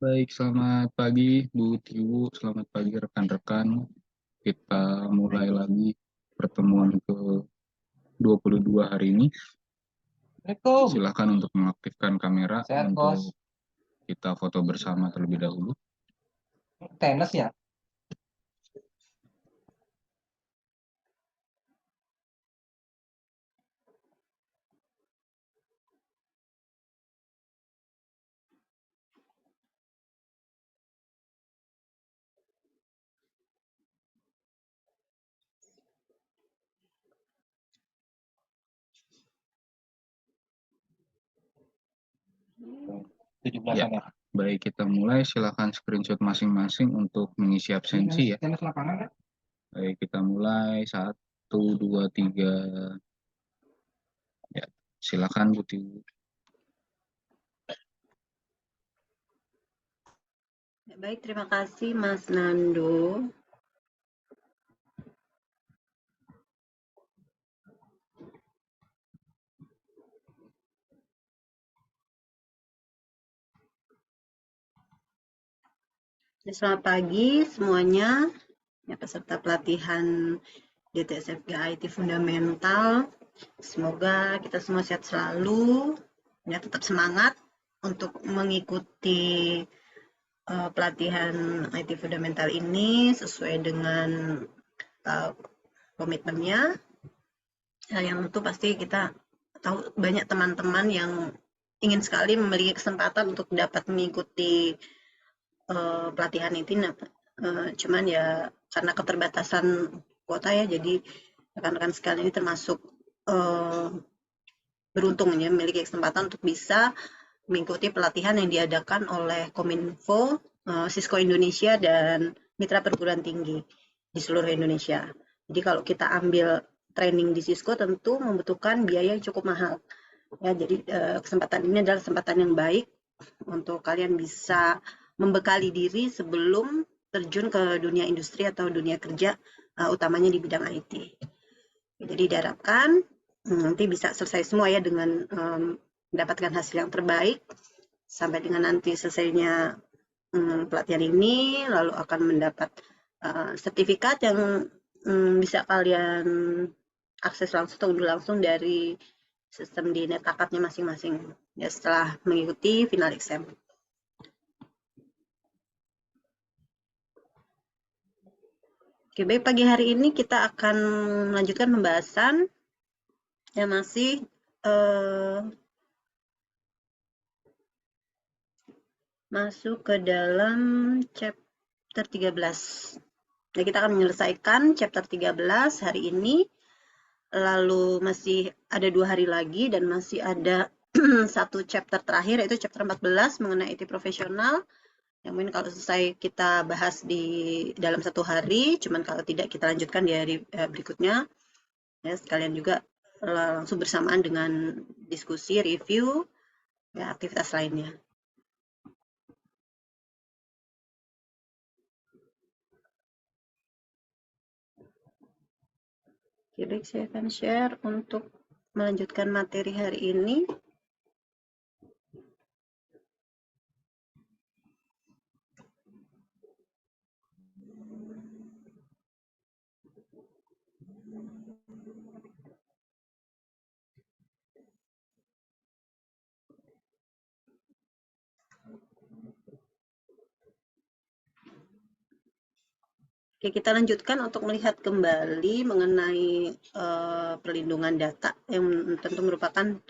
Baik, selamat pagi Bu Tiwu, selamat pagi rekan-rekan. Kita mulai lagi pertemuan ke-22 hari ini. Silakan untuk mengaktifkan kamera untuk kita foto bersama terlebih dahulu. Tenis ya? Ya, baik, kita mulai. Silakan screenshot masing-masing untuk mengisi absensi ya. Tenis lapangan kan? Baik, kita mulai. 1, 2, 3. Ya, silakan Bu Tiwu. Baik, terima kasih Mas Nando. Selamat pagi semuanya, ya, peserta pelatihan DTSFG IT Fundamental. Semoga kita semua sehat selalu, ya, tetap semangat untuk mengikuti pelatihan IT Fundamental ini sesuai dengan komitmennya. Yang tentu pasti kita tahu banyak teman-teman yang ingin sekali memiliki kesempatan untuk dapat mengikuti pelatihan itu, cuman ya karena keterbatasan kuota ya, jadi rekan-rekan sekalian ini termasuk beruntung ya memiliki kesempatan untuk bisa mengikuti pelatihan yang diadakan oleh Kominfo, Cisco Indonesia, dan mitra perguruan tinggi di seluruh Indonesia. Jadi kalau kita ambil training di Cisco tentu membutuhkan biaya yang cukup mahal. Ya, jadi kesempatan ini adalah kesempatan yang baik untuk kalian bisa membekali diri sebelum terjun ke dunia industri atau dunia kerja, utamanya di bidang IT. Jadi diharapkan nanti bisa selesai semua ya dengan mendapatkan hasil yang terbaik sampai dengan nanti selesainya pelatihan ini, lalu akan mendapat sertifikat yang bisa kalian akses langsung atau unduh langsung dari sistem di NetAkadnya masing-masing ya setelah mengikuti final exam. Oke, baik, pagi hari ini kita akan melanjutkan pembahasan yang masih masuk ke dalam chapter 13. Nah, kita akan menyelesaikan chapter 13 hari ini, lalu masih ada 2 hari lagi dan masih ada satu chapter terakhir yaitu chapter 14 mengenai IT profesional. Yang mungkin kalau selesai kita bahas di dalam 1 hari, cuman kalau tidak kita lanjutkan di hari berikutnya. Ya, sekalian juga langsung bersamaan dengan diskusi, review, ya, aktivitas lainnya. Oke, baik, saya akan share untuk melanjutkan materi hari ini. Oke, kita lanjutkan untuk melihat kembali mengenai perlindungan data yang tentu merupakan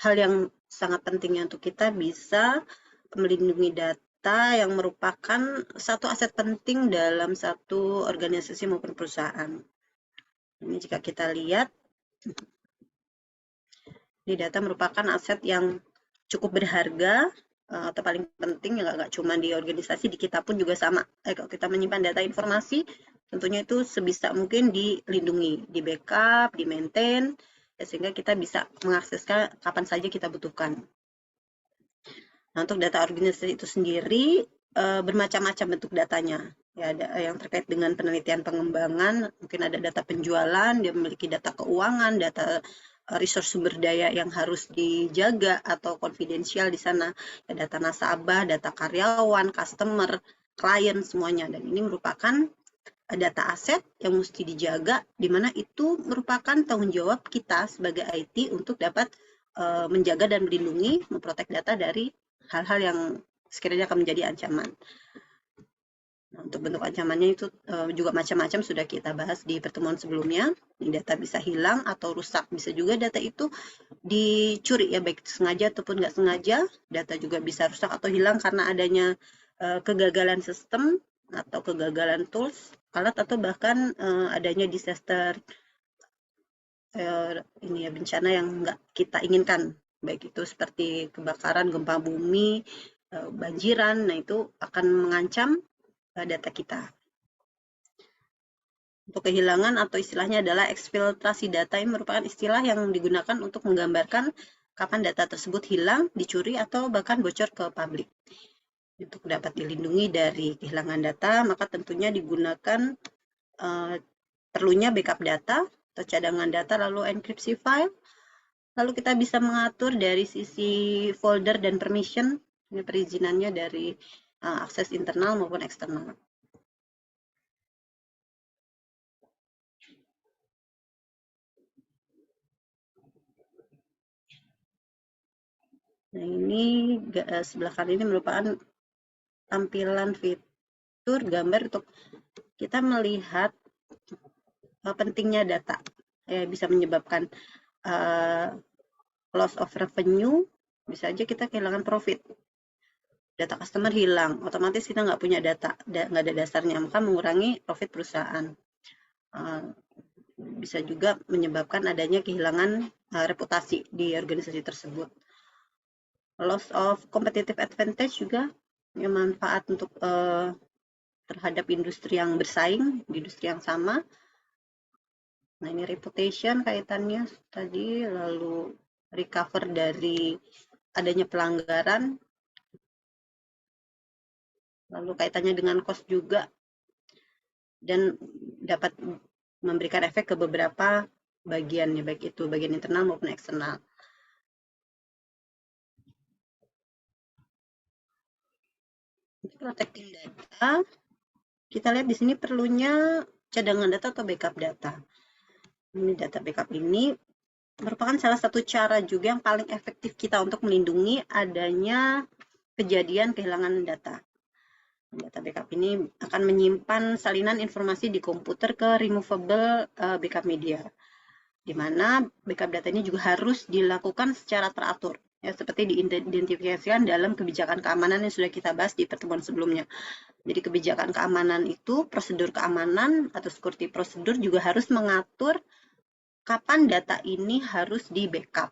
hal yang sangat pentingnya untuk kita bisa melindungi data yang merupakan satu aset penting dalam satu organisasi maupun perusahaan. Ini jika kita lihat, di data merupakan aset yang cukup berharga atau paling penting ya, nggak cuma di organisasi, di kita pun juga sama. Kalau kita menyimpan data informasi, tentunya itu sebisa mungkin dilindungi, di backup, di maintain, ya, sehingga kita bisa mengaksesnya kapan saja kita butuhkan. Nah, untuk data organisasi itu sendiri bermacam-macam bentuk datanya. Ya, ada yang terkait dengan penelitian pengembangan, mungkin ada data penjualan, dia memiliki data keuangan, data resource sumber daya yang harus dijaga atau konfidensial di sana. Ya, data nasabah, data karyawan, customer, klien, semuanya. Dan ini merupakan data aset yang mesti dijaga, di mana itu merupakan tanggung jawab kita sebagai IT untuk dapat menjaga dan melindungi, memprotek data dari hal-hal yang sekiranya akan menjadi ancaman. Nah, untuk bentuk ancamannya itu juga macam-macam sudah kita bahas di pertemuan sebelumnya. Data bisa hilang atau rusak, bisa juga data itu dicuri ya, baik sengaja ataupun nggak sengaja. Data juga bisa rusak atau hilang karena adanya kegagalan sistem atau kegagalan tools, alat, atau bahkan adanya disaster ini ya, bencana yang nggak kita inginkan, baik itu seperti kebakaran, gempa bumi, banjiran. Nah, itu akan mengancam data kita. Untuk kehilangan atau istilahnya adalah eksfiltrasi data, ini merupakan istilah yang digunakan untuk menggambarkan kapan data tersebut hilang, dicuri, atau bahkan bocor ke publik. Untuk dapat dilindungi dari kehilangan data, maka tentunya digunakan perlunya backup data atau cadangan data, lalu enkripsi file. Lalu kita bisa mengatur dari sisi folder dan permission, ini perizinannya dari akses internal maupun eksternal. Nah, ini sebelah kanan ini merupakan tampilan fitur gambar untuk kita melihat pentingnya data. Bisa menyebabkan loss of revenue, bisa aja kita kehilangan profit. Data customer hilang, otomatis kita nggak punya data, nggak ada dasarnya, maka mengurangi profit perusahaan. Bisa juga menyebabkan adanya kehilangan reputasi di organisasi tersebut. Loss of competitive advantage juga, yang manfaat untuk terhadap industri yang bersaing, di industri yang sama. Nah, ini reputation kaitannya tadi, lalu recover dari adanya pelanggaran, lalu kaitannya dengan cost juga, dan dapat memberikan efek ke beberapa bagian, ya, baik itu bagian internal maupun eksternal. Untuk protecting data, kita lihat di sini perlunya cadangan data atau backup data. Ini data backup ini merupakan salah satu cara juga yang paling efektif kita untuk melindungi adanya kejadian kehilangan data. Data backup ini akan menyimpan salinan informasi di komputer ke removable backup media, di mana backup data ini juga harus dilakukan secara teratur, ya, seperti diidentifikasikan dalam kebijakan keamanan yang sudah kita bahas di pertemuan sebelumnya. Jadi kebijakan keamanan itu, prosedur keamanan atau security prosedur juga harus mengatur kapan data ini harus di backup.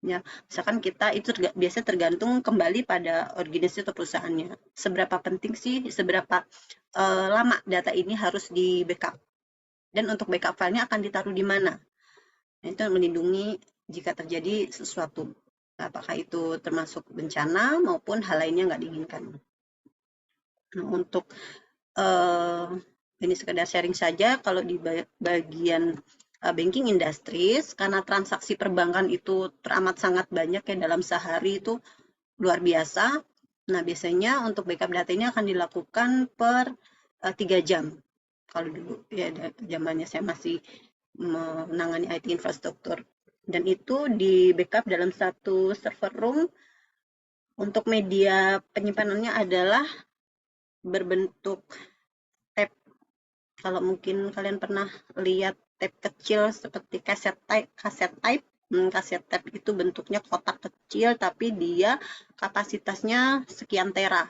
Ya, misalkan kita itu biasa tergantung kembali pada organisasi atau perusahaannya. Seberapa penting sih, seberapa lama data ini harus di backup. Dan untuk backup filenya akan ditaruh di mana. Nah, itu melindungi jika terjadi sesuatu. Apakah itu termasuk bencana maupun hal lainnya nggak diinginkan. Nah, untuk ini sekedar sharing saja, kalau di bagian banking industries, karena transaksi perbankan itu teramat sangat banyak ya, dalam sehari itu luar biasa. Nah, biasanya untuk backup data ini akan dilakukan per 3 jam. Kalau dulu ya zamannya saya masih menangani IT infrastruktur. Dan itu di backup dalam satu server room. Untuk media penyimpanannya adalah berbentuk tab. Kalau mungkin kalian pernah lihat tab kecil seperti kaset type. Kaset tab itu bentuknya kotak kecil, tapi dia kapasitasnya sekian tera.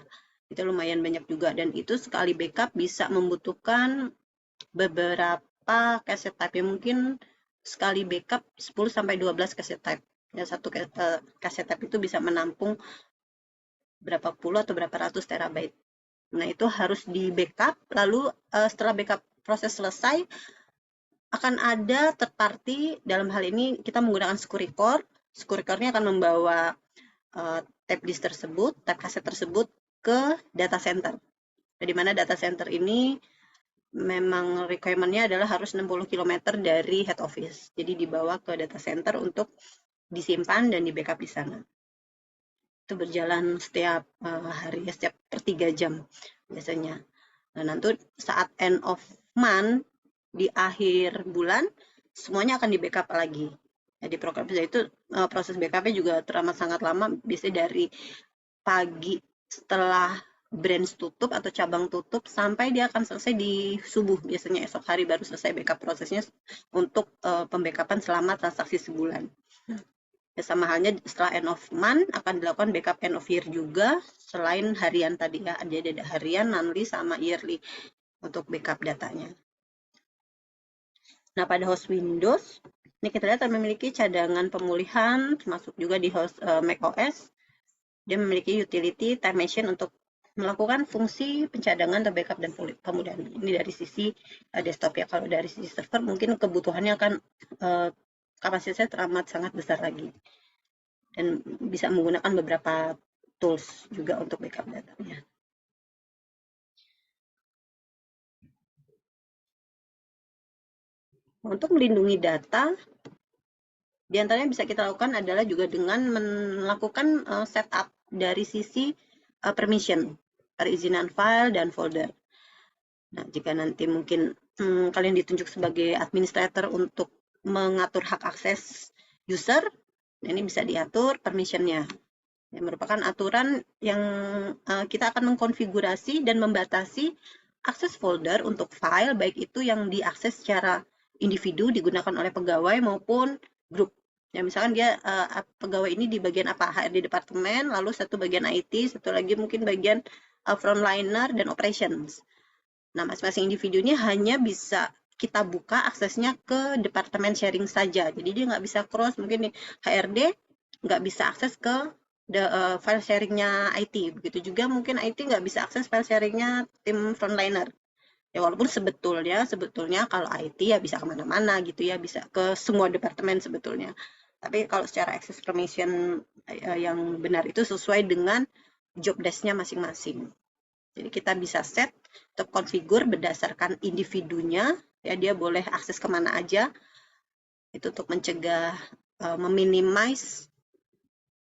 Itu lumayan banyak juga, dan itu sekali backup bisa membutuhkan beberapa kaset type. Ya, mungkin sekali backup 10-12 kaset type. Ya, satu kaset type itu bisa menampung berapa puluh atau berapa ratus terabyte. Nah, itu harus di backup, lalu setelah backup proses selesai, akan ada third party, dalam hal ini kita menggunakan SecuriCore. SecuriCore-nya akan membawa tab disk tersebut, tab kaset tersebut ke data center. Di mana data center ini memang requirement-nya adalah harus 60 km dari head office. Jadi dibawa ke data center untuk disimpan dan di backup di sana. Itu berjalan setiap hari, setiap per 3 jam biasanya. Nah, nanti saat end of month, di akhir bulan, semuanya akan di backup lagi. Jadi program itu proses backup-nya juga teramat sangat lama, biasanya dari pagi setelah branch tutup atau cabang tutup sampai dia akan selesai di subuh, biasanya esok hari baru selesai backup prosesnya untuk pembackupan selama transaksi sebulan. Ya, sama halnya setelah end of month akan dilakukan backup end of year juga, selain harian tadi ya, ada harian, monthly, sama yearly untuk backup datanya. Nah, pada host Windows, ini kita lihat memiliki cadangan pemulihan, termasuk juga di host macOS. Dia memiliki utility time machine untuk melakukan fungsi pencadangan atau backup dan pemulihan. Ini dari sisi desktop ya. Kalau dari sisi server mungkin kebutuhannya akan kapasitasnya teramat sangat besar lagi. Dan bisa menggunakan beberapa tools juga untuk backup datanya. Untuk melindungi data, diantaranya bisa kita lakukan adalah juga dengan melakukan setup dari sisi permission, perizinan file dan folder. Nah, jika nanti mungkin kalian ditunjuk sebagai administrator untuk mengatur hak akses user, ini bisa diatur permission-nya. Yang merupakan aturan yang kita akan mengkonfigurasi dan membatasi akses folder untuk file, baik itu yang diakses secara individu digunakan oleh pegawai maupun grup. Ya, misalkan dia pegawai ini di bagian apa, HRD departemen, lalu satu bagian IT, satu lagi mungkin bagian frontliner dan operations. Nah, masing-masing individunya hanya bisa kita buka aksesnya ke departemen sharing saja. Jadi dia nggak bisa cross, mungkin nih HRD nggak bisa akses ke file sharingnya IT. Begitu juga mungkin IT nggak bisa akses file sharingnya tim frontliner. Ya, walaupun sebetulnya kalau IT ya bisa kemana-mana gitu ya, bisa ke semua departemen sebetulnya. Tapi kalau secara access permission yang benar itu sesuai dengan job desk-nya masing-masing. Jadi kita bisa set atau konfigur berdasarkan individunya, ya dia boleh akses kemana aja. Itu untuk mencegah meminimize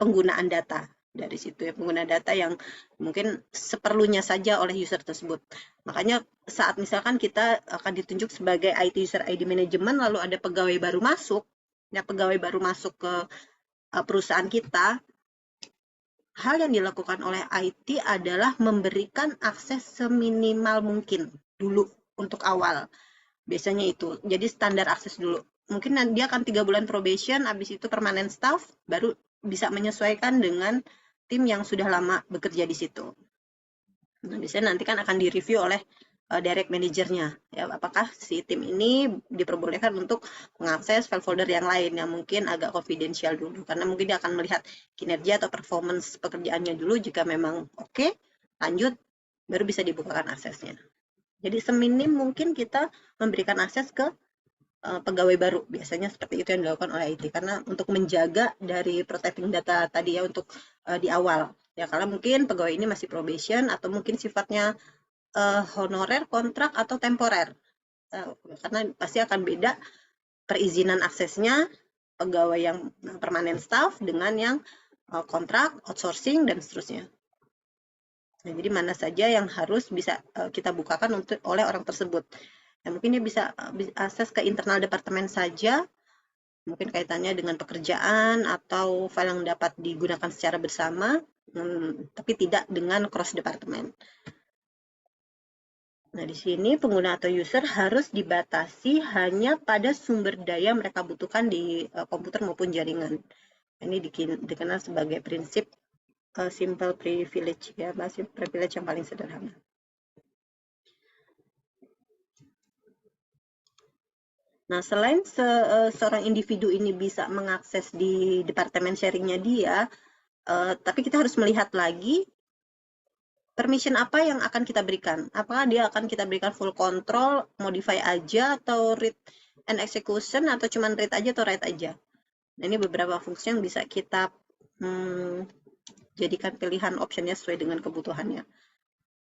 penggunaan data. Dari situ ya, pengguna data yang mungkin seperlunya saja oleh user tersebut. Makanya saat misalkan kita akan ditunjuk sebagai IT user ID management, lalu ada pegawai baru masuk, ya pegawai baru masuk ke perusahaan kita, hal yang dilakukan oleh IT adalah memberikan akses seminimal mungkin dulu untuk awal. Biasanya itu, jadi standar akses dulu. Mungkin dia akan 3 bulan probation, habis itu permanent staff, baru bisa menyesuaikan dengan tim yang sudah lama bekerja di situ. Nah, biasanya nanti kan akan direview oleh direct manajernya, ya apakah si tim ini diperbolehkan untuk mengakses file folder yang lain yang mungkin agak confidential dulu, karena mungkin dia akan melihat kinerja atau performance pekerjaannya dulu. Jika memang oke, lanjut, baru bisa dibukakan aksesnya. Jadi seminim mungkin kita memberikan akses ke pegawai baru, biasanya seperti itu yang dilakukan oleh IT, karena untuk menjaga dari protecting data tadi ya, untuk di awal ya, karena mungkin pegawai ini masih probation atau mungkin sifatnya honorer, kontrak, atau temporer, karena pasti akan beda perizinan aksesnya pegawai yang permanent staff dengan yang kontrak, outsourcing, dan seterusnya. Nah, jadi mana saja yang harus bisa kita bukakan oleh orang tersebut. Nah, mungkin dia bisa akses ke internal departemen saja, mungkin kaitannya dengan pekerjaan atau file yang dapat digunakan secara bersama, tapi tidak dengan cross departemen. Nah, di sini pengguna atau user harus dibatasi hanya pada sumber daya mereka butuhkan di komputer maupun jaringan. Ini dikenal sebagai prinsip simple privilege ya, simple privilege yang paling sederhana. Nah, selain seorang individu ini bisa mengakses di departemen sharingnya dia, tapi kita harus melihat lagi permission apa yang akan kita berikan. Apakah dia akan kita berikan full control, modify aja, atau read and execution, atau cuma read aja atau write aja. Nah, ini beberapa fungsi yang bisa kita jadikan pilihan optionnya sesuai dengan kebutuhannya.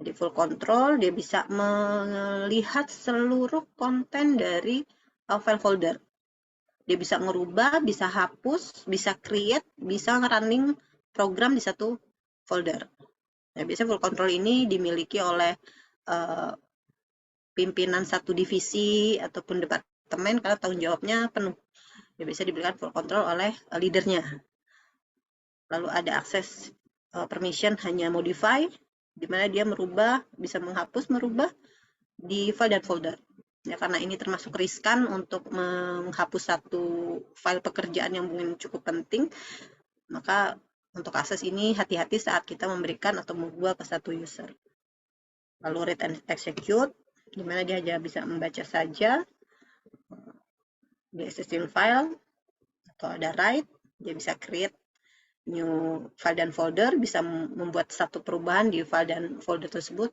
Jadi full control, dia bisa melihat seluruh konten dari file folder. Dia bisa ngerubah, bisa hapus, bisa create, bisa running program di satu folder. Nah, biasanya full control ini dimiliki oleh pimpinan satu divisi ataupun departemen karena tanggung jawabnya penuh. Dia bisa diberikan full control oleh leadernya. Lalu ada akses permission hanya modify, di mana dia merubah, bisa menghapus, merubah di file dan folder. Ya, karena ini termasuk riskan untuk menghapus satu file pekerjaan yang mungkin cukup penting, maka untuk akses ini hati-hati saat kita memberikan atau membuat ke satu user. Lalu read and execute, di mana dia hanya bisa membaca saja di existing file, atau ada write, dia bisa create new file dan folder, bisa membuat satu perubahan di file dan folder tersebut.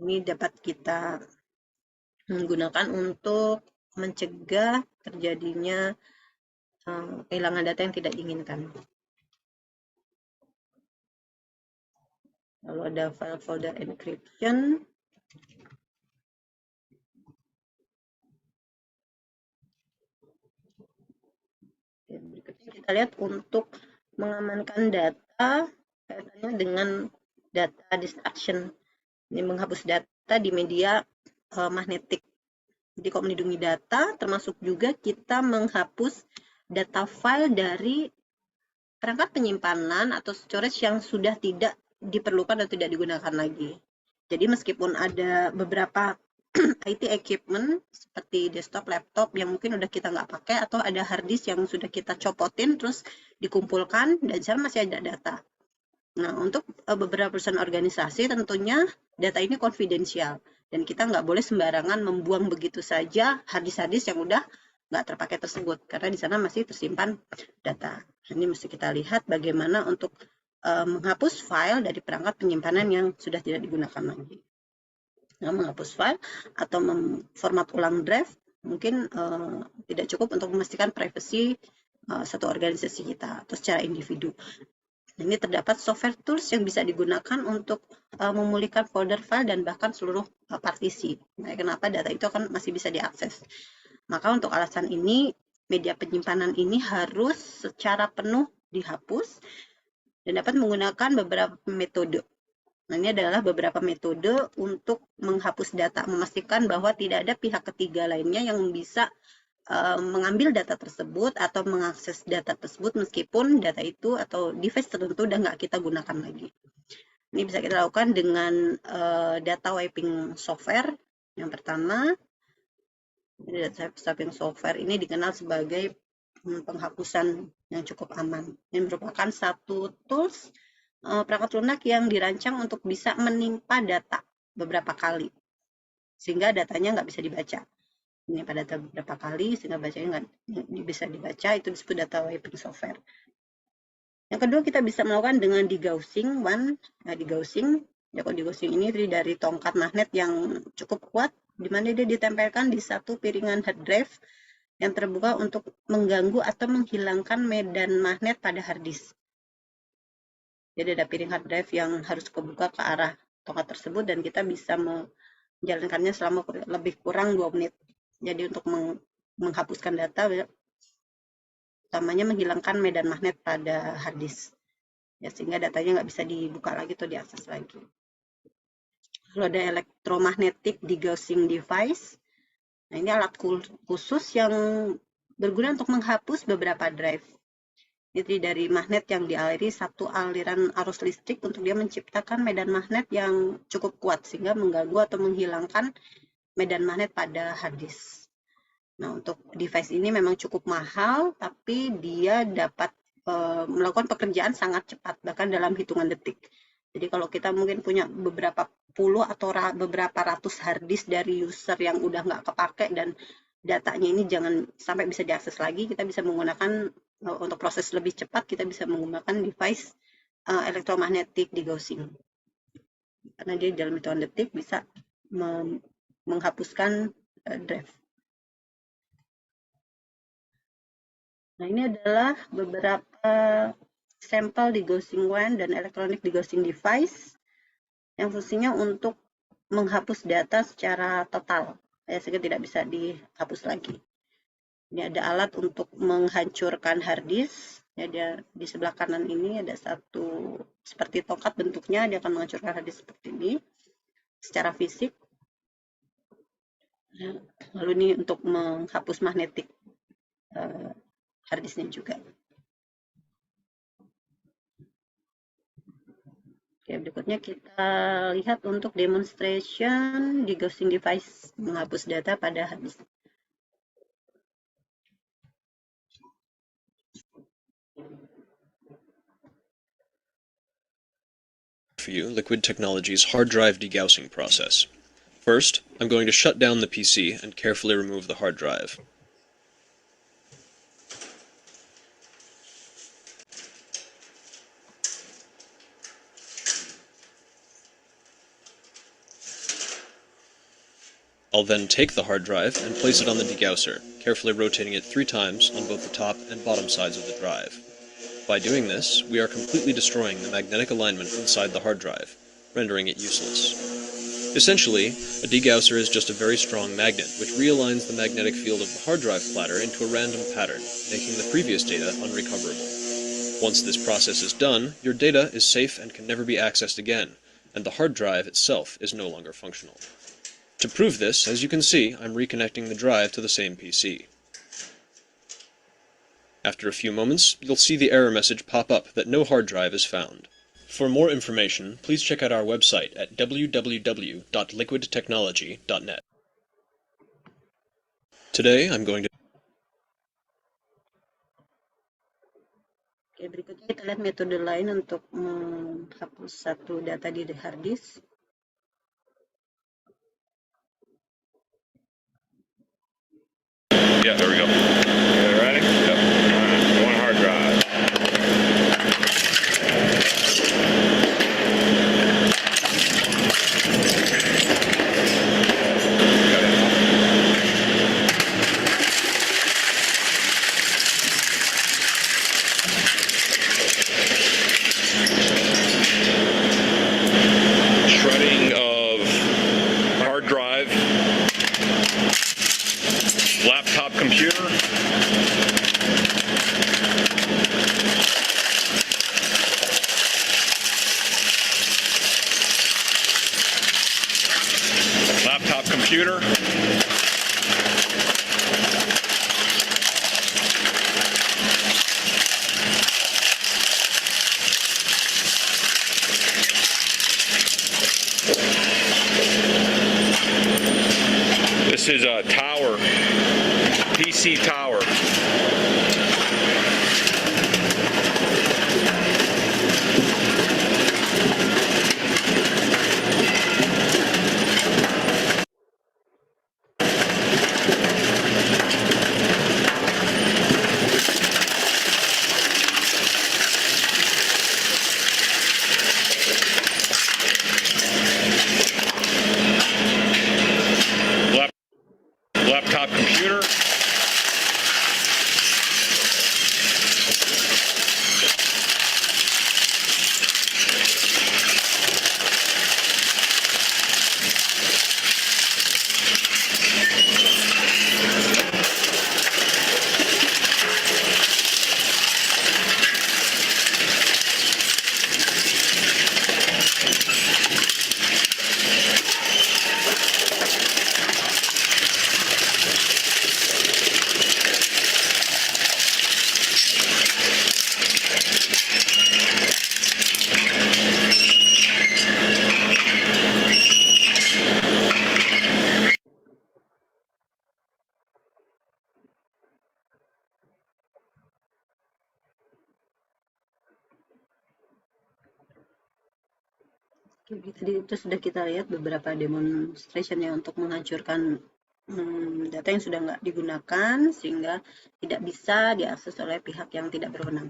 Ini dapat kita menggunakan untuk mencegah terjadinya kehilangan data yang tidak diinginkan. Lalu ada file folder encryption. Berikutnya kita lihat untuk mengamankan data kaitannya dengan data destruction. Ini menghapus data di media magnetik. Jadi kalau melindungi data, termasuk juga kita menghapus data file dari perangkat penyimpanan atau storage yang sudah tidak diperlukan atau tidak digunakan lagi. Jadi meskipun ada beberapa IT equipment seperti desktop, laptop yang mungkin udah kita nggak pakai, atau ada hard disk yang sudah kita copotin terus dikumpulkan dan di sana masih ada data. Nah, untuk beberapa perusahaan organisasi tentunya data ini konfidensial dan kita nggak boleh sembarangan membuang begitu saja hard disk yang udah nggak terpakai tersebut karena di sana masih tersimpan data. Ini mesti kita lihat bagaimana untuk menghapus file dari perangkat penyimpanan yang sudah tidak digunakan lagi. Nah, menghapus file atau memformat ulang drive mungkin tidak cukup untuk memastikan privasi satu organisasi kita atau secara individu. Ini terdapat software tools yang bisa digunakan untuk memulihkan folder file dan bahkan seluruh partisi. Nah, kenapa data itu kan masih bisa diakses. Maka untuk alasan ini, media penyimpanan ini harus secara penuh dihapus dan dapat menggunakan beberapa metode. Nah, ini adalah beberapa metode untuk menghapus data, memastikan bahwa tidak ada pihak ketiga lainnya yang bisa mengambil data tersebut atau mengakses data tersebut meskipun data itu atau device tertentu udah nggak kita gunakan lagi. Ini bisa kita lakukan dengan data wiping software. Yang pertama, data wiping software ini dikenal sebagai penghapusan yang cukup aman. Ini merupakan satu tools perangkat lunak yang dirancang untuk bisa menimpa data beberapa kali sehingga datanya nggak bisa dibaca. Ini pada data beberapa kali sehingga bacanya nggak bisa dibaca, itu disebut data wiping software. Yang kedua kita bisa melakukan dengan degaussing. Degaussing, ya kalau degaussing ini dari tongkat magnet yang cukup kuat, di mana dia ditempelkan di satu piringan hard drive yang terbuka untuk mengganggu atau menghilangkan medan magnet pada hard disk. Jadi ada piring hard drive yang harus kebuka ke arah tongkat tersebut dan kita bisa menjalankannya selama lebih kurang 2 menit. Jadi untuk menghapuskan data, utamanya menghilangkan medan magnet pada hard disk, ya, sehingga datanya nggak bisa dibuka lagi atau diakses lagi. Lalu ada electromagnetic degaussing device. Nah, ini alat khusus yang berguna untuk menghapus beberapa drive. Jadi dari magnet yang dialiri satu aliran arus listrik untuk dia menciptakan medan magnet yang cukup kuat sehingga mengganggu atau menghilangkan medan magnet pada hard disk. Nah, untuk device ini memang cukup mahal, tapi dia dapat melakukan pekerjaan sangat cepat, bahkan dalam hitungan detik. Jadi kalau kita mungkin punya beberapa puluh atau beberapa ratus hard disk dari user yang udah nggak kepake dan datanya ini jangan sampai bisa diakses lagi, kita bisa menggunakan untuk proses lebih cepat, kita bisa menggunakan device electromagnetic degaussing. Karena dia dalam hitungan detik bisa menghapuskan drive. Nah, ini adalah beberapa sampel degaussing WAN dan electronic degaussing device. yang fungsinya untuk menghapus data secara total, sehingga tidak bisa dihapus lagi. Ini ada alat untuk menghancurkan hard disk. Ya, dia di sebelah kanan ini ada satu seperti tongkat bentuknya, dia akan menghancurkan hard disk seperti ini secara fisik. Lalu ini untuk menghapus magnetik hard disknya juga. Oke, berikutnya kita lihat untuk demonstration degaussing device menghapus data pada hard disk. For you Liquid Technologies hard drive degaussing process. First, I'm going to shut down the PC and carefully remove the hard drive. I'll then take the hard drive and place it on the degausser, carefully rotating it 3 times on both the top and bottom sides of the drive. By doing this, we are completely destroying the magnetic alignment inside the hard drive, rendering it useless. Essentially, a degausser is just a very strong magnet which realigns the magnetic field of the hard drive platter into a random pattern, making the previous data unrecoverable. Once this process is done, your data is safe and can never be accessed again, and the hard drive itself is no longer functional. To prove this, as you can see, I'm reconnecting the drive to the same PC. After a few moments, you'll see the error message pop up that no hard drive is found. For more information, please check out our website at www.liquidtechnology.net. Today, I'm going to Oke, berikutnya kita lihat metode lain untuk menghapus satu data di hard disk. Yeah, there we go. You ready? Yep. One hard drive. Shredding of hard drive, laptop computer, laptop computer, this is a tower, PC tower. Laptop computer. Oke, tadi itu sudah kita lihat beberapa demonstrationnya untuk menghancurkan data yang sudah nggak digunakan sehingga tidak bisa diakses oleh pihak yang tidak berwenang.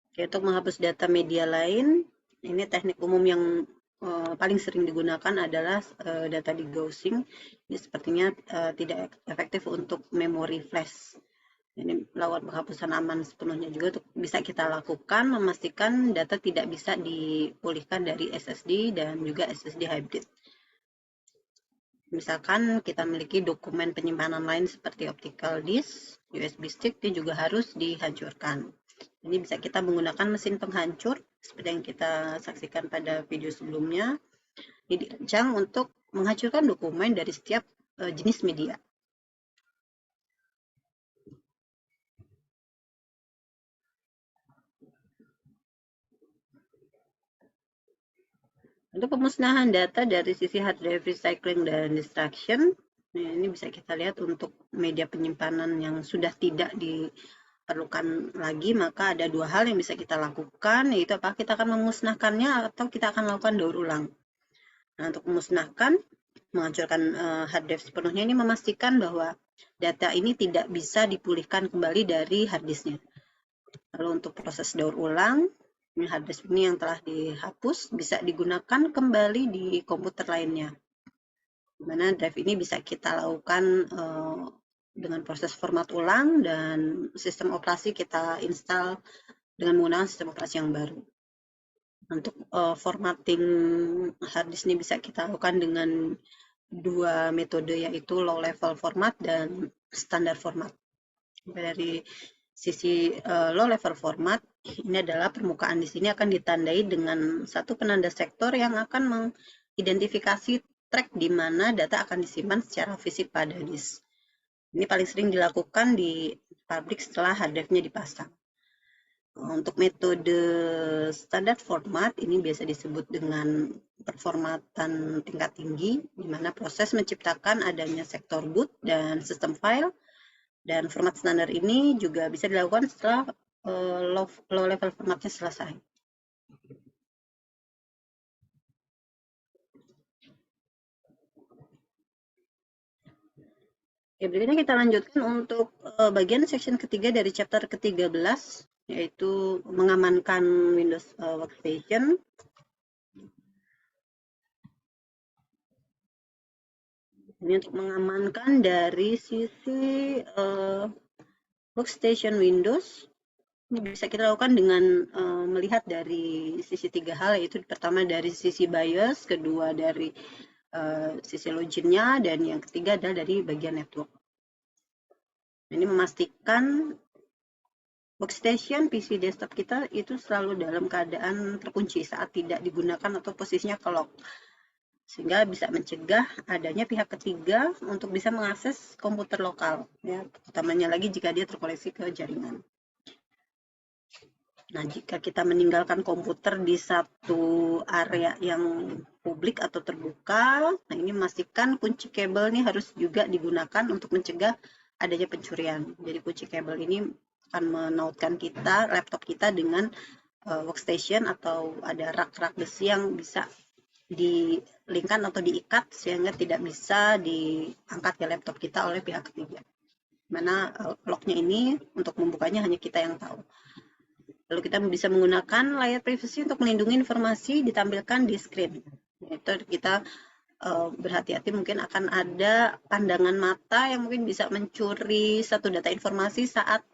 Oke, untuk menghapus data media lain, ini teknik umum yang paling sering digunakan adalah data degaussing. Ini sepertinya tidak efektif untuk memori flash. Ini melakukan penghapusan aman sepenuhnya juga untuk bisa kita lakukan, memastikan data tidak bisa dipulihkan dari SSD dan juga SSD hybrid. Misalkan kita memiliki dokumen penyimpanan lain seperti optical disk, USB stick, itu juga harus dihancurkan. Ini bisa kita menggunakan mesin penghancur seperti yang kita saksikan pada video sebelumnya. Ini dirancang untuk menghancurkan dokumen dari setiap jenis media. Untuk pemusnahan data dari sisi hard drive recycling dan destruction, ini bisa kita lihat untuk media penyimpanan yang sudah tidak diperlukan lagi, maka ada dua hal yang bisa kita lakukan, yaitu apakah kita akan memusnahkannya atau kita akan lakukan daur ulang. Nah, untuk memusnahkan, menghancurkan hard drive sepenuhnya, ini memastikan bahwa data ini tidak bisa dipulihkan kembali dari hard disknya. Lalu untuk proses daur ulang, hard disk ini yang telah dihapus bisa digunakan kembali di komputer lainnya. Di mana drive ini bisa kita lakukan dengan proses format ulang dan sistem operasi kita install dengan menggunakan sistem operasi yang baru. Untuk formatting hard disk ini bisa kita lakukan dengan dua metode, yaitu low level format dan standar format. Dari sisi low level format, ini adalah permukaan di sini akan ditandai dengan satu penanda sektor yang akan mengidentifikasi track di mana data akan disimpan secara fisik pada disk. Ini paling sering dilakukan di pabrik setelah hard drive-nya dipasang. Untuk metode standar format, ini biasa disebut dengan performatan tingkat tinggi, di mana proses menciptakan adanya sektor boot dan sistem file. Dan format standar ini juga bisa dilakukan setelah low level formatnya selesai. Oke, berikutnya kita lanjutkan untuk bagian section ketiga dari chapter ke-13, yaitu mengamankan Windows Workstation. Ini untuk mengamankan dari sisi workstation Windows. Ini bisa kita lakukan dengan melihat dari sisi tiga hal, yaitu pertama dari sisi BIOS, kedua dari sisi loginnya, dan yang ketiga adalah dari bagian network. Ini memastikan workstation PC desktop kita itu selalu dalam keadaan terkunci saat tidak digunakan atau posisinya ke lock, sehingga bisa mencegah adanya pihak ketiga untuk bisa mengakses komputer lokal, ya, utamanya lagi jika dia terkoneksi ke jaringan. Nah, jika kita meninggalkan komputer di satu area yang publik atau terbuka, nah ini memastikan kunci kabel ini harus juga digunakan untuk mencegah adanya pencurian. Jadi kunci kabel ini akan menautkan kita, laptop kita dengan workstation, atau ada rak-rak besi yang bisa dilingkan atau diikat sehingga tidak bisa diangkat ke laptop kita oleh pihak ketiga. Mana locknya ini untuk membukanya hanya kita yang tahu. Lalu kita bisa menggunakan layar privacy untuk melindungi informasi ditampilkan di screen. Yaitu kita berhati-hati, mungkin akan ada pandangan mata yang mungkin bisa mencuri satu data informasi saat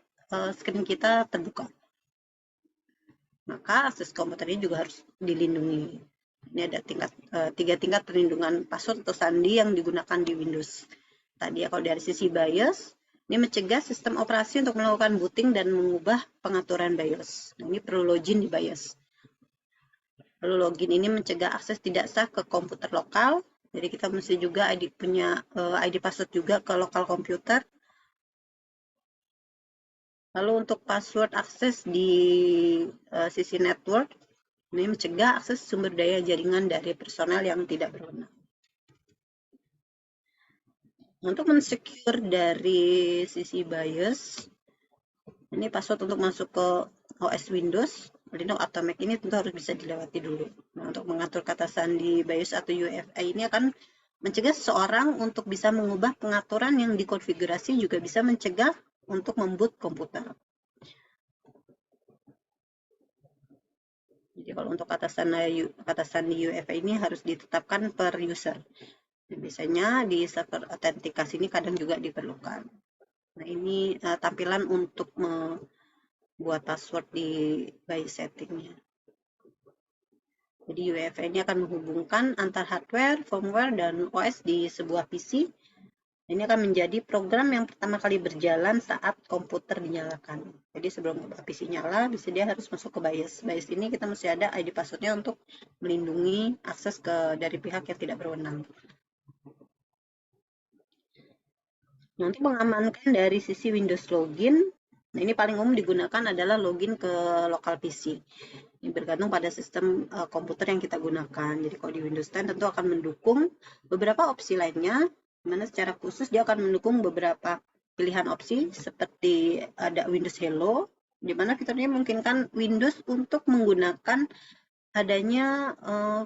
screen kita terbuka. Maka akses komputernya juga harus dilindungi. Ini ada tiga tingkat perlindungan password atau sandi yang digunakan di Windows. Tadi kalau dari sisi BIOS, ini mencegah sistem operasi untuk melakukan booting dan mengubah pengaturan BIOS. Nah, ini perlu login di BIOS. Lalu login ini mencegah akses tidak sah ke komputer lokal. Jadi kita mesti juga punya ID password juga ke lokal komputer. Lalu untuk password akses di sisi network, ini mencegah akses sumber daya jaringan dari personel yang tidak berwenang. Untuk mensecure dari sisi BIOS, ini password untuk masuk ke OS Windows, Linux atau Mac ini tentu harus bisa dilewati dulu. Nah, untuk mengatur kata sandi BIOS atau UEFI ini akan mencegah seseorang untuk bisa mengubah pengaturan yang dikonfigurasi, juga bisa mencegah untuk memboot komputer. Jadi kalau untuk kata sandi UEFI ini harus ditetapkan per user. Biasanya di server autentikasi ini kadang juga diperlukan. Nah, ini tampilan untuk membuat password di BIOS settingnya. Jadi UEFI ini akan menghubungkan antar hardware, firmware, dan OS di sebuah PC. Ini akan menjadi program yang pertama kali berjalan saat komputer dinyalakan. Jadi sebelum PC nyala, dia harus masuk ke BIOS. BIOS ini kita mesti ada ID passwordnya untuk melindungi akses dari pihak yang tidak berwenang. Nah, untuk mengamankan dari sisi Windows Login, nah ini paling umum digunakan adalah login ke local PC. Ini bergantung pada sistem komputer yang kita gunakan. Jadi kalau di Windows 10 tentu akan mendukung beberapa opsi lainnya, dimana secara khusus dia akan mendukung beberapa pilihan opsi seperti ada Windows Hello, di mana fiturnya memungkinkan Windows untuk menggunakan adanya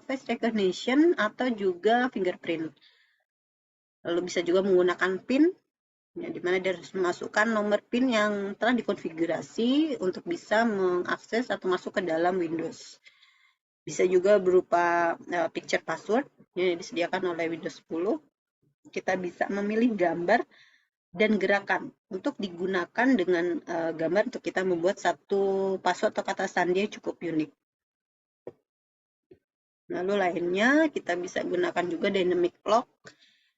face recognition atau juga fingerprint. Lalu bisa juga menggunakan PIN, ya, di mana dia harus memasukkan nomor PIN yang telah dikonfigurasi untuk bisa mengakses atau masuk ke dalam Windows. Bisa juga berupa picture password yang disediakan oleh Windows 10. Kita bisa memilih gambar dan gerakan untuk digunakan dengan gambar untuk kita membuat satu password atau kata sandi yang cukup unik. Lalu lainnya kita bisa gunakan juga dynamic lock.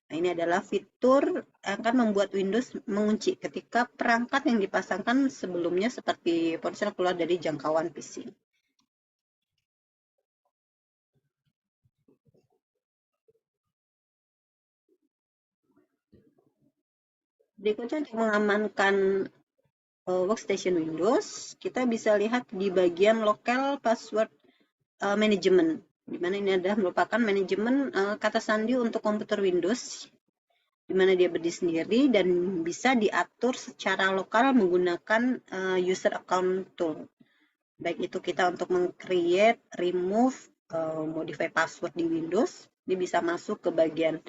Nah, ini adalah fitur akan membuat Windows mengunci ketika perangkat yang dipasangkan sebelumnya seperti ponsel keluar dari jangkauan PC. Berikutnya untuk mengamankan workstation Windows, kita bisa lihat di bagian local password management, di mana ini adalah merupakan manajemen kata sandi untuk komputer Windows, di mana dia berdiri sendiri dan bisa diatur secara lokal menggunakan user account tool. Baik itu kita untuk meng-create, remove, modify password di Windows, ini bisa masuk ke bagian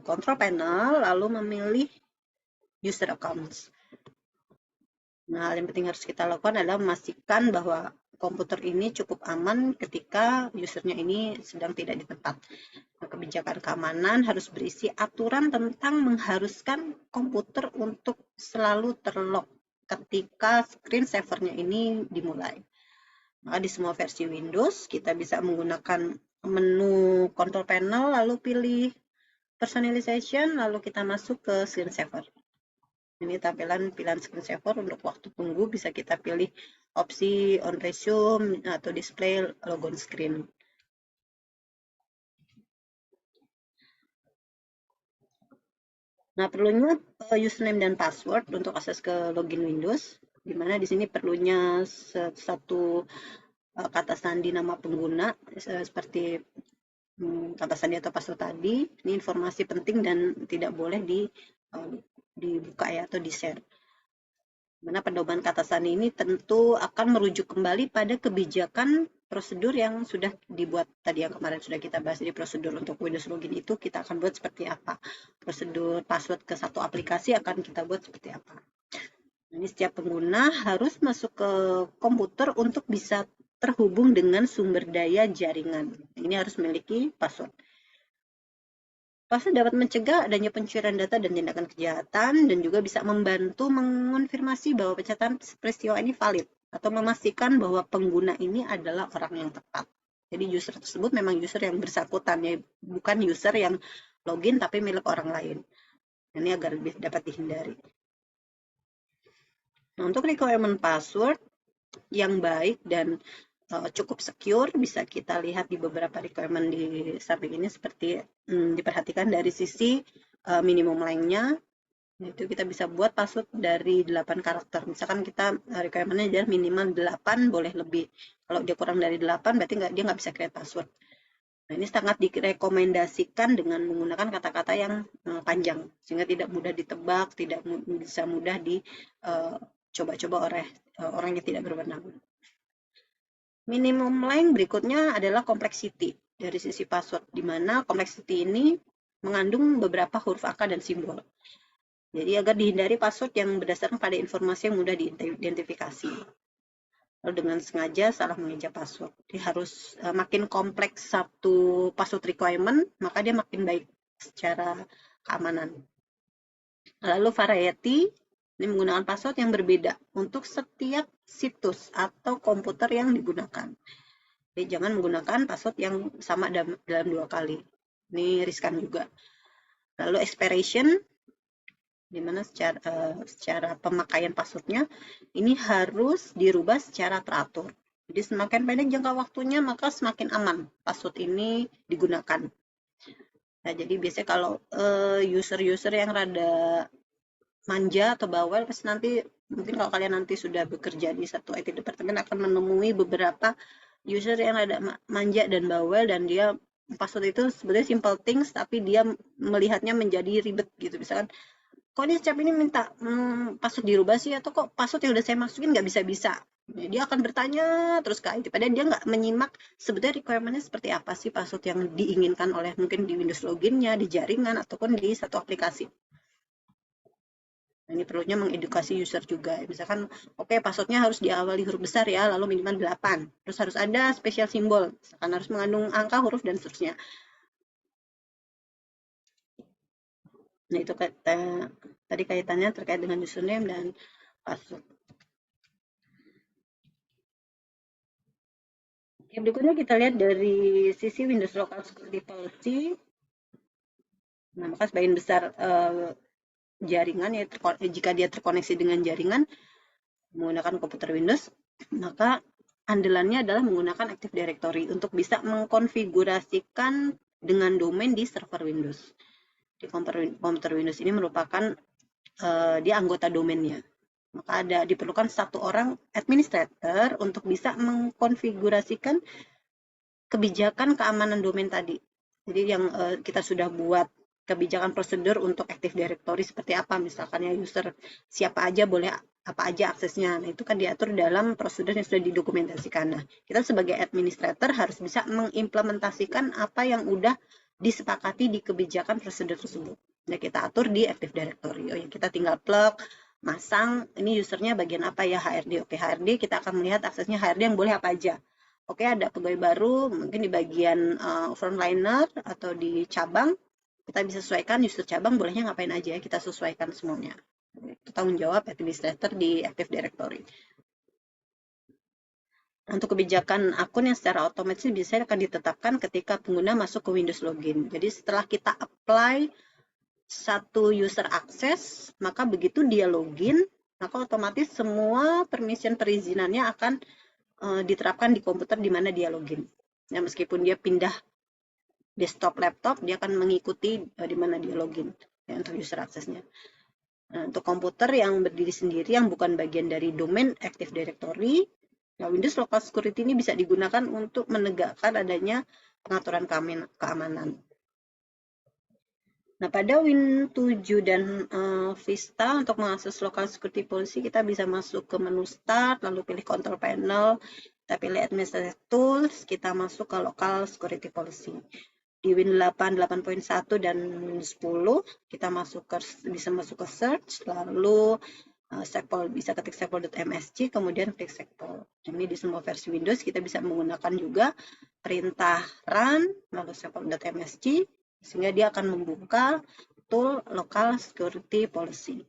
control panel, lalu memilih user accounts. Nah, hal yang penting harus kita lakukan adalah memastikan bahwa komputer ini cukup aman ketika usernya ini sedang tidak di tempat. Nah, kebijakan keamanan harus berisi aturan tentang mengharuskan komputer untuk selalu terlock ketika screen savernya ini dimulai. Maka di semua versi Windows kita bisa menggunakan menu control panel, lalu pilih personalization, lalu kita masuk ke screen saver. Ini tampilan pilihan screensaver untuk waktu tunggu, bisa kita pilih opsi on resume atau display logon screen. Nah, perlunya username dan password untuk akses ke login Windows, di mana di sini perlunya satu kata sandi nama pengguna seperti kata sandi atau password tadi. Ini informasi penting dan tidak boleh dibuka ya atau di-share. Mana pedoman kata sandi ini tentu akan merujuk kembali pada kebijakan prosedur yang sudah dibuat tadi yang kemarin sudah kita bahas. Di prosedur untuk Windows Login itu kita akan buat seperti apa. Prosedur password ke satu aplikasi akan kita buat seperti apa. Ini setiap pengguna harus masuk ke komputer untuk bisa terhubung dengan sumber daya jaringan. Ini harus memiliki password. Password dapat mencegah adanya pencurian data dan tindakan kejahatan, dan juga bisa membantu mengonfirmasi bahwa pencatatan peristiwa ini valid, atau memastikan bahwa pengguna ini adalah orang yang tepat. Jadi user tersebut memang user yang bersangkutan, ya, bukan user yang login tapi milik orang lain. Ini agar lebih dapat dihindari. Nah, untuk requirement password yang baik dan cukup secure bisa kita lihat di beberapa requirement di samping ini, seperti diperhatikan dari sisi minimum length-nya, itu kita bisa buat password dari 8 karakter. Misalkan kita requirement-nya adalah minimal 8, boleh lebih. Kalau dia kurang dari 8 berarti dia nggak bisa create password. Nah, ini sangat direkomendasikan dengan menggunakan kata-kata yang panjang, sehingga tidak mudah ditebak, tidak bisa mudah dicoba-coba oleh orang yang tidak berwenang. Minimum length berikutnya adalah complexity dari sisi password, di mana complexity ini mengandung beberapa huruf angka dan simbol. Jadi agar dihindari password yang berdasarkan pada informasi yang mudah diidentifikasi. Lalu dengan sengaja salah mengeja password. Jadi harus makin kompleks satu password requirement, maka dia makin baik secara keamanan. Lalu variety Ini menggunakan password yang berbeda untuk setiap situs atau komputer yang digunakan. Jadi jangan menggunakan password yang sama dalam 2 kali. Ini riskan juga. Lalu expiration, di mana secara pemakaian passwordnya ini harus dirubah secara teratur. Jadi semakin pendek jangka waktunya, maka semakin aman password ini digunakan. Nah, jadi biasanya kalau user-user yang rada manja atau bawel, pasti nanti mungkin kalau kalian nanti sudah bekerja di satu IT departemen akan menemui beberapa user yang ada manja dan bawel, dan dia password itu sebenarnya simple things tapi dia melihatnya menjadi ribet gitu. Misalkan kok ini setiap ini minta password dirubah sih, atau kok password yang udah saya masukin nggak bisa-bisa. Dia akan bertanya terus ke IT, padahal dia nggak menyimak sebetulnya requirement-nya seperti apa sih password yang diinginkan oleh mungkin di Windows login-nya, di jaringan, ataupun di satu aplikasi. Ini perlunya mengedukasi user juga. Misalkan, oke, passwordnya harus diawali huruf besar ya, lalu minimal 8. Terus harus ada spesial simbol, misalkan harus mengandung angka, huruf, dan seterusnya. Nah, itu tadi kaitannya terkait dengan username dan password. Oke, berikutnya kita lihat dari sisi Windows Local Security Policy. Nah, maka sebagian besar jaringan ya, jika dia terkoneksi dengan jaringan menggunakan komputer Windows, maka andalannya adalah menggunakan Active Directory untuk bisa mengkonfigurasikan dengan domain di server Windows. Di komputer Windows ini merupakan dia anggota domainnya. Maka diperlukan satu orang administrator untuk bisa mengkonfigurasikan kebijakan keamanan domain tadi. Jadi yang kita sudah buat kebijakan prosedur untuk Active Directory seperti apa, misalkan ya user siapa aja boleh apa aja aksesnya. Nah, itu kan diatur dalam prosedur yang sudah didokumentasikan. Nah, kita sebagai administrator harus bisa mengimplementasikan apa yang udah disepakati di kebijakan prosedur tersebut. Nah, kita atur di Active Directory. Oh ya, kita tinggal plug, masang, ini usernya bagian apa ya, HRD. Oke, HRD kita akan melihat aksesnya HRD yang boleh apa aja. Oke, ada pegawai baru, mungkin di bagian frontliner atau di cabang, kita bisa sesuaikan user cabang bolehnya ngapain aja, kita sesuaikan semuanya. Itu tanggung jawab administrator di Active Directory. Untuk kebijakan akun yang secara otomatis biasanya akan ditetapkan ketika pengguna masuk ke Windows Login. Jadi setelah kita apply satu user akses, maka begitu dia login, maka otomatis semua permission perizinannya akan diterapkan di komputer di mana dia login. Ya, meskipun dia pindah desktop laptop, dia akan mengikuti di mana dia login ya, untuk user aksesnya. Nah, untuk komputer yang berdiri sendiri yang bukan bagian dari domain Active Directory, ya, Windows Local Security ini bisa digunakan untuk menegakkan adanya pengaturan keamanan. Nah, pada Win 7 dan Vista untuk mengakses Local Security Policy, kita bisa masuk ke menu Start, lalu pilih Control Panel, kita pilih Administrative Tools, kita masuk ke Local Security Policy. Di Win 8, 8.1 dan Win 10, kita bisa masuk ke Search, lalu Sekpol, bisa ketik sekpol.msc, kemudian klik Sekpol. Ini di semua versi Windows kita bisa menggunakan juga perintah run, lalu sekpol.msc, sehingga dia akan membuka tool Local Security Policy.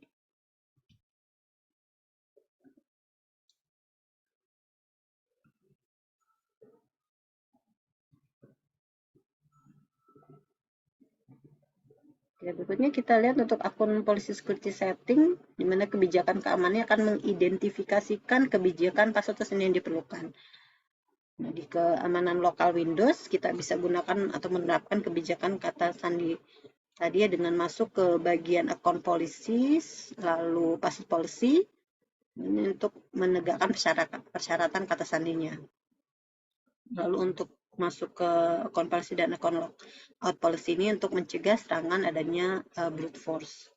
Ya, berikutnya kita lihat untuk akun Policy Security Setting, di mana kebijakan keamanannya akan mengidentifikasikan kebijakan password tersendiri yang diperlukan. Nah, di keamanan lokal Windows, kita bisa gunakan atau menerapkan kebijakan kata sandi tadi ya, dengan masuk ke bagian account policies, lalu password policy, ini untuk menegakkan persyaratan kata sandinya. Lalu untuk masuk ke account policy dan account logout policy ini untuk mencegah serangan adanya brute force.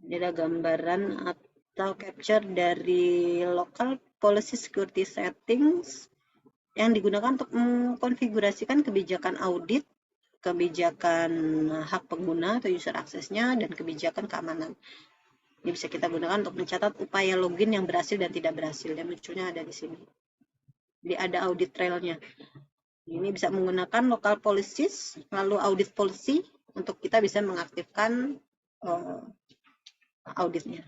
Ini ada gambaran atau capture dari local policy security settings yang digunakan untuk mengkonfigurasikan kebijakan audit, kebijakan hak pengguna atau user aksesnya, dan kebijakan keamanan. Ini bisa kita gunakan untuk mencatat upaya login yang berhasil dan tidak berhasil, dan munculnya ada di sini. Jadi ada audit trailnya. Ini bisa menggunakan local policies, lalu audit policy, untuk kita bisa mengaktifkan auditnya.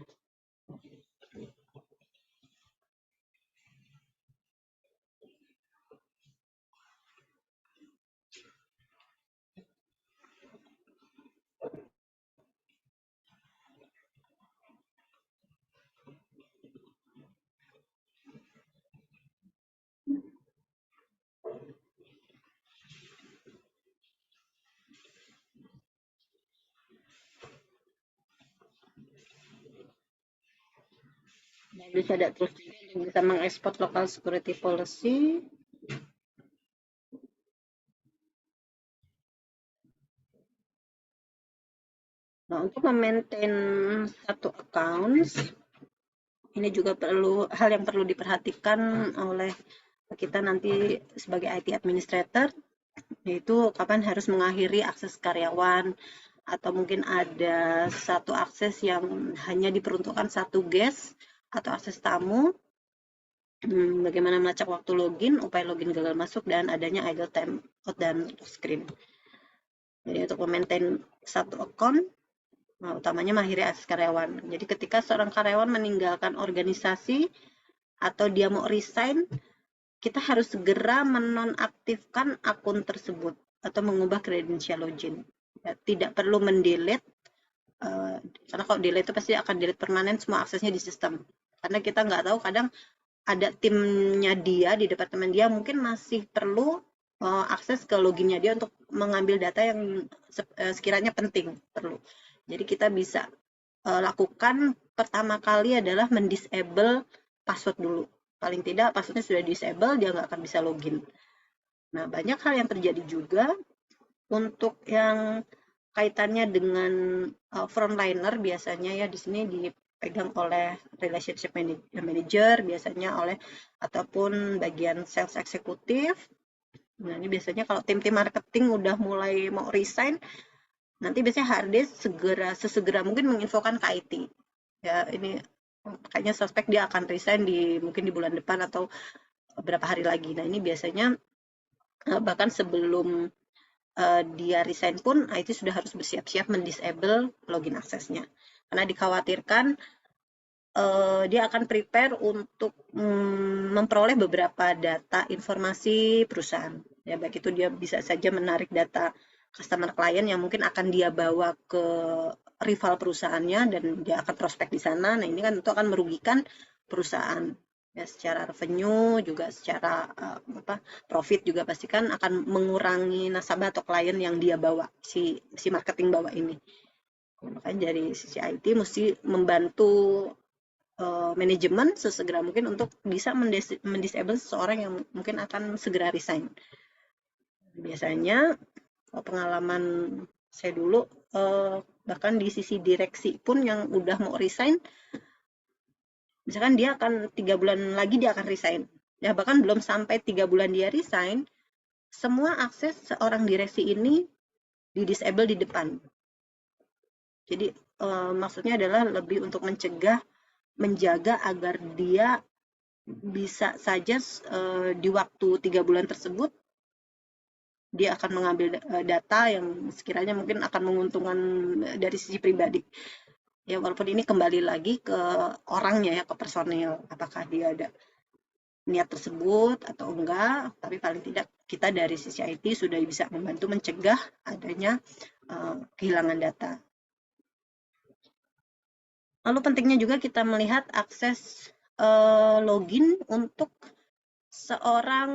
Dan bisa ada terus juga yang bisa mengekspor local security policy. Nah, untuk memaintain satu accounts, ini juga hal yang perlu diperhatikan oleh kita nanti sebagai IT administrator, yaitu kapan harus mengakhiri akses karyawan, atau mungkin ada satu akses yang hanya diperuntukkan satu guest atau akses tamu, bagaimana melacak waktu login, upaya login gagal masuk, dan adanya idle time out dan lock screen. Jadi untuk memaintain satu account, utamanya mengakhiri akses karyawan. Jadi ketika seorang karyawan meninggalkan organisasi atau dia mau resign, kita harus segera menonaktifkan akun tersebut atau mengubah credential login. Ya, tidak perlu mendelete, karena kalau delete itu pasti akan delete permanen semua aksesnya di sistem. Karena kita nggak tahu, kadang ada timnya dia di departemen dia mungkin masih perlu akses ke loginnya dia untuk mengambil data yang sekiranya penting perlu. Jadi kita bisa lakukan pertama kali adalah mendisable password dulu. Paling tidak passwordnya sudah disable, dia nggak akan bisa login. Nah, banyak hal yang terjadi juga untuk yang kaitannya dengan frontliner, biasanya ya di sini dipegang oleh relationship manager, biasanya oleh ataupun bagian sales eksekutif. Nah, ini biasanya kalau tim-tim marketing udah mulai mau resign, nanti biasanya HRD sesegera mungkin menginfokan ke IT. Ya, ini kayaknya suspek dia akan resign mungkin di bulan depan atau beberapa hari lagi. Nah, ini biasanya bahkan sebelum dia resign pun IT sudah harus bersiap-siap mendisable login aksesnya. Karena dikhawatirkan dia akan prepare untuk memperoleh beberapa data informasi perusahaan. Ya, baik itu dia bisa saja menarik data customer client yang mungkin akan dia bawa ke rival perusahaannya dan dia akan prospek di sana. Nah, ini kan tentu akan merugikan perusahaan. Ya, secara revenue juga secara profit juga pasti kan akan mengurangi nasabah atau klien yang dia bawa, si marketing bawa ini. Makanya dari sisi IT mesti membantu manajemen sesegera mungkin untuk bisa mendisable seseorang yang mungkin akan segera resign. Biasanya pengalaman saya dulu, bahkan di sisi direksi pun yang udah mau resign, misalkan dia akan 3 bulan lagi dia akan resign. Ya, bahkan belum sampai 3 bulan dia resign, semua akses seorang direksi ini di-disable di depan. Jadi maksudnya adalah lebih untuk menjaga agar dia bisa saja di waktu 3 bulan tersebut dia akan mengambil data yang sekiranya mungkin akan menguntungkan dari sisi pribadi. Ya, walaupun ini kembali lagi ke orangnya ya, ke personil, apakah dia ada niat tersebut atau enggak, tapi paling tidak kita dari sisi IT sudah bisa membantu mencegah adanya kehilangan data. Lalu pentingnya juga kita melihat akses login untuk seorang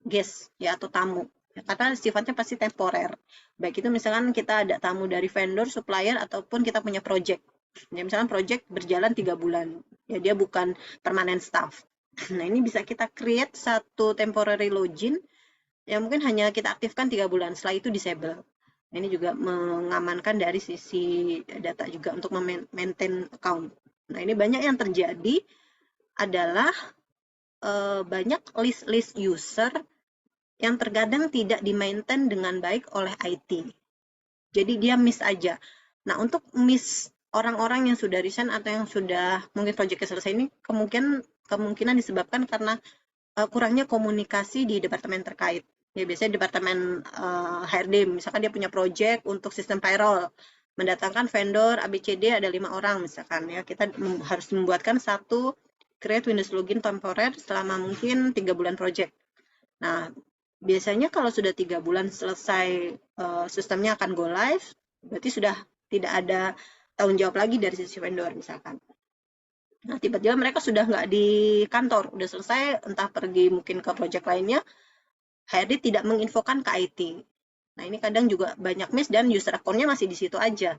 guest ya atau tamu. Ya, karena sifatnya pasti temporer. Baik itu misalkan kita ada tamu dari vendor, supplier, ataupun kita punya project. Ya, misalkan project berjalan 3 bulan. Ya, dia bukan permanent staff. Nah, ini bisa kita create satu temporary login yang mungkin hanya kita aktifkan 3 bulan. Setelah itu disable. Nah, ini juga mengamankan dari sisi data juga untuk maintain account. Nah, ini banyak yang terjadi adalah banyak list user yang terkadang tidak di-maintain dengan baik oleh IT. Jadi dia miss aja. Nah, untuk miss orang-orang yang sudah resign atau yang sudah mungkin proyeknya selesai ini kemungkinan disebabkan karena kurangnya komunikasi di departemen terkait. Ya, biasanya departemen HRD, misalkan dia punya project untuk sistem payroll. mendatangkan vendor ABCD ada 5 orang misalkan ya, kita harus membuatkan satu create Windows login temporer selama mungkin 3 bulan project. Nah, biasanya kalau sudah 3 bulan selesai sistemnya akan go live, berarti sudah tidak ada tanggung jawab lagi dari sisi vendor misalkan. Nah, tiba-tiba mereka sudah nggak di kantor, udah selesai, entah pergi mungkin ke project lainnya, HRD tidak menginfokan ke IT. Nah, ini kadang juga banyak miss dan user account-nya masih di situ aja.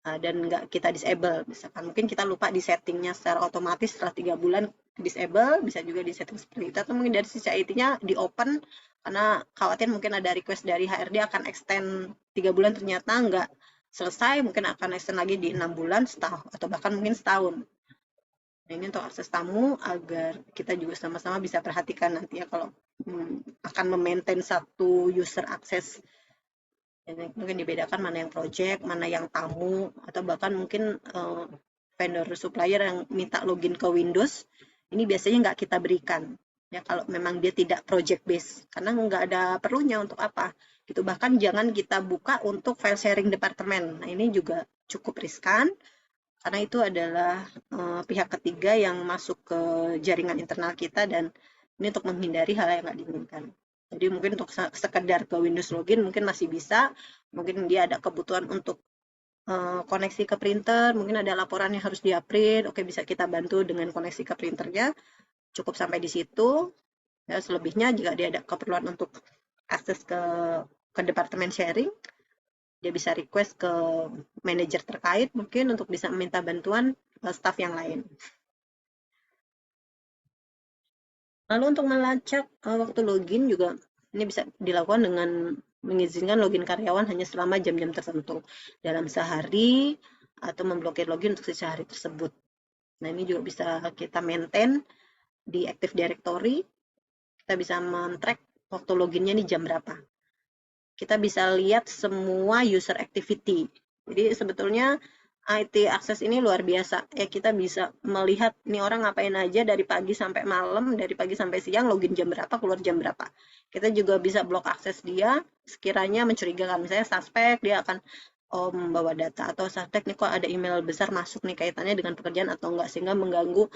Dan nggak kita disable. Misalkan mungkin kita lupa di settingnya secara otomatis setelah 3 bulan disable, bisa juga di setting seperti itu. Atau mungkin dari sisi IT-nya di open, karena khawatir mungkin ada request dari HRD akan extend 3 bulan ternyata nggak selesai, mungkin akan extend lagi di 6 bulan, setahun, atau bahkan mungkin setahun. Nah, ini untuk akses tamu agar kita juga sama-sama bisa perhatikan nanti ya kalau akan memaintain satu user akses. Mungkin dibedakan mana yang project, mana yang tamu, atau bahkan mungkin vendor supplier yang minta login ke Windows, ini biasanya nggak kita berikan. Ya, kalau memang dia tidak project base, karena nggak ada perlunya untuk apa. Gitu. Bahkan jangan kita buka untuk file sharing departemen. Nah, ini juga cukup riskan, karena itu adalah pihak ketiga yang masuk ke jaringan internal kita, dan ini untuk menghindari hal yang nggak diinginkan. Jadi mungkin untuk sekedar ke Windows login mungkin masih bisa, mungkin dia ada kebutuhan untuk koneksi ke printer, mungkin ada laporan yang harus di-print, oke bisa kita bantu dengan koneksi ke printernya, cukup sampai di situ. Ya, selebihnya jika dia ada keperluan untuk akses ke departemen sharing, dia bisa request ke manajer terkait mungkin untuk bisa meminta bantuan staf yang lain. Lalu untuk melacak waktu login juga ini bisa dilakukan dengan mengizinkan login karyawan hanya selama jam-jam tertentu dalam sehari atau memblokir login untuk sehari tersebut. Nah, ini juga bisa kita maintain di Active Directory. Kita bisa men-track waktu loginnya ini jam berapa. Kita bisa lihat semua user activity. Jadi sebetulnya IT akses ini luar biasa. Ya, kita bisa melihat ini orang ngapain aja dari pagi sampai malam, dari pagi sampai siang, login jam berapa, keluar jam berapa. Kita juga bisa blok akses dia sekiranya mencurigakan. Misalnya suspek, dia akan membawa data, atau suspek nih kok ada email besar masuk nih kaitannya dengan pekerjaan atau enggak, sehingga mengganggu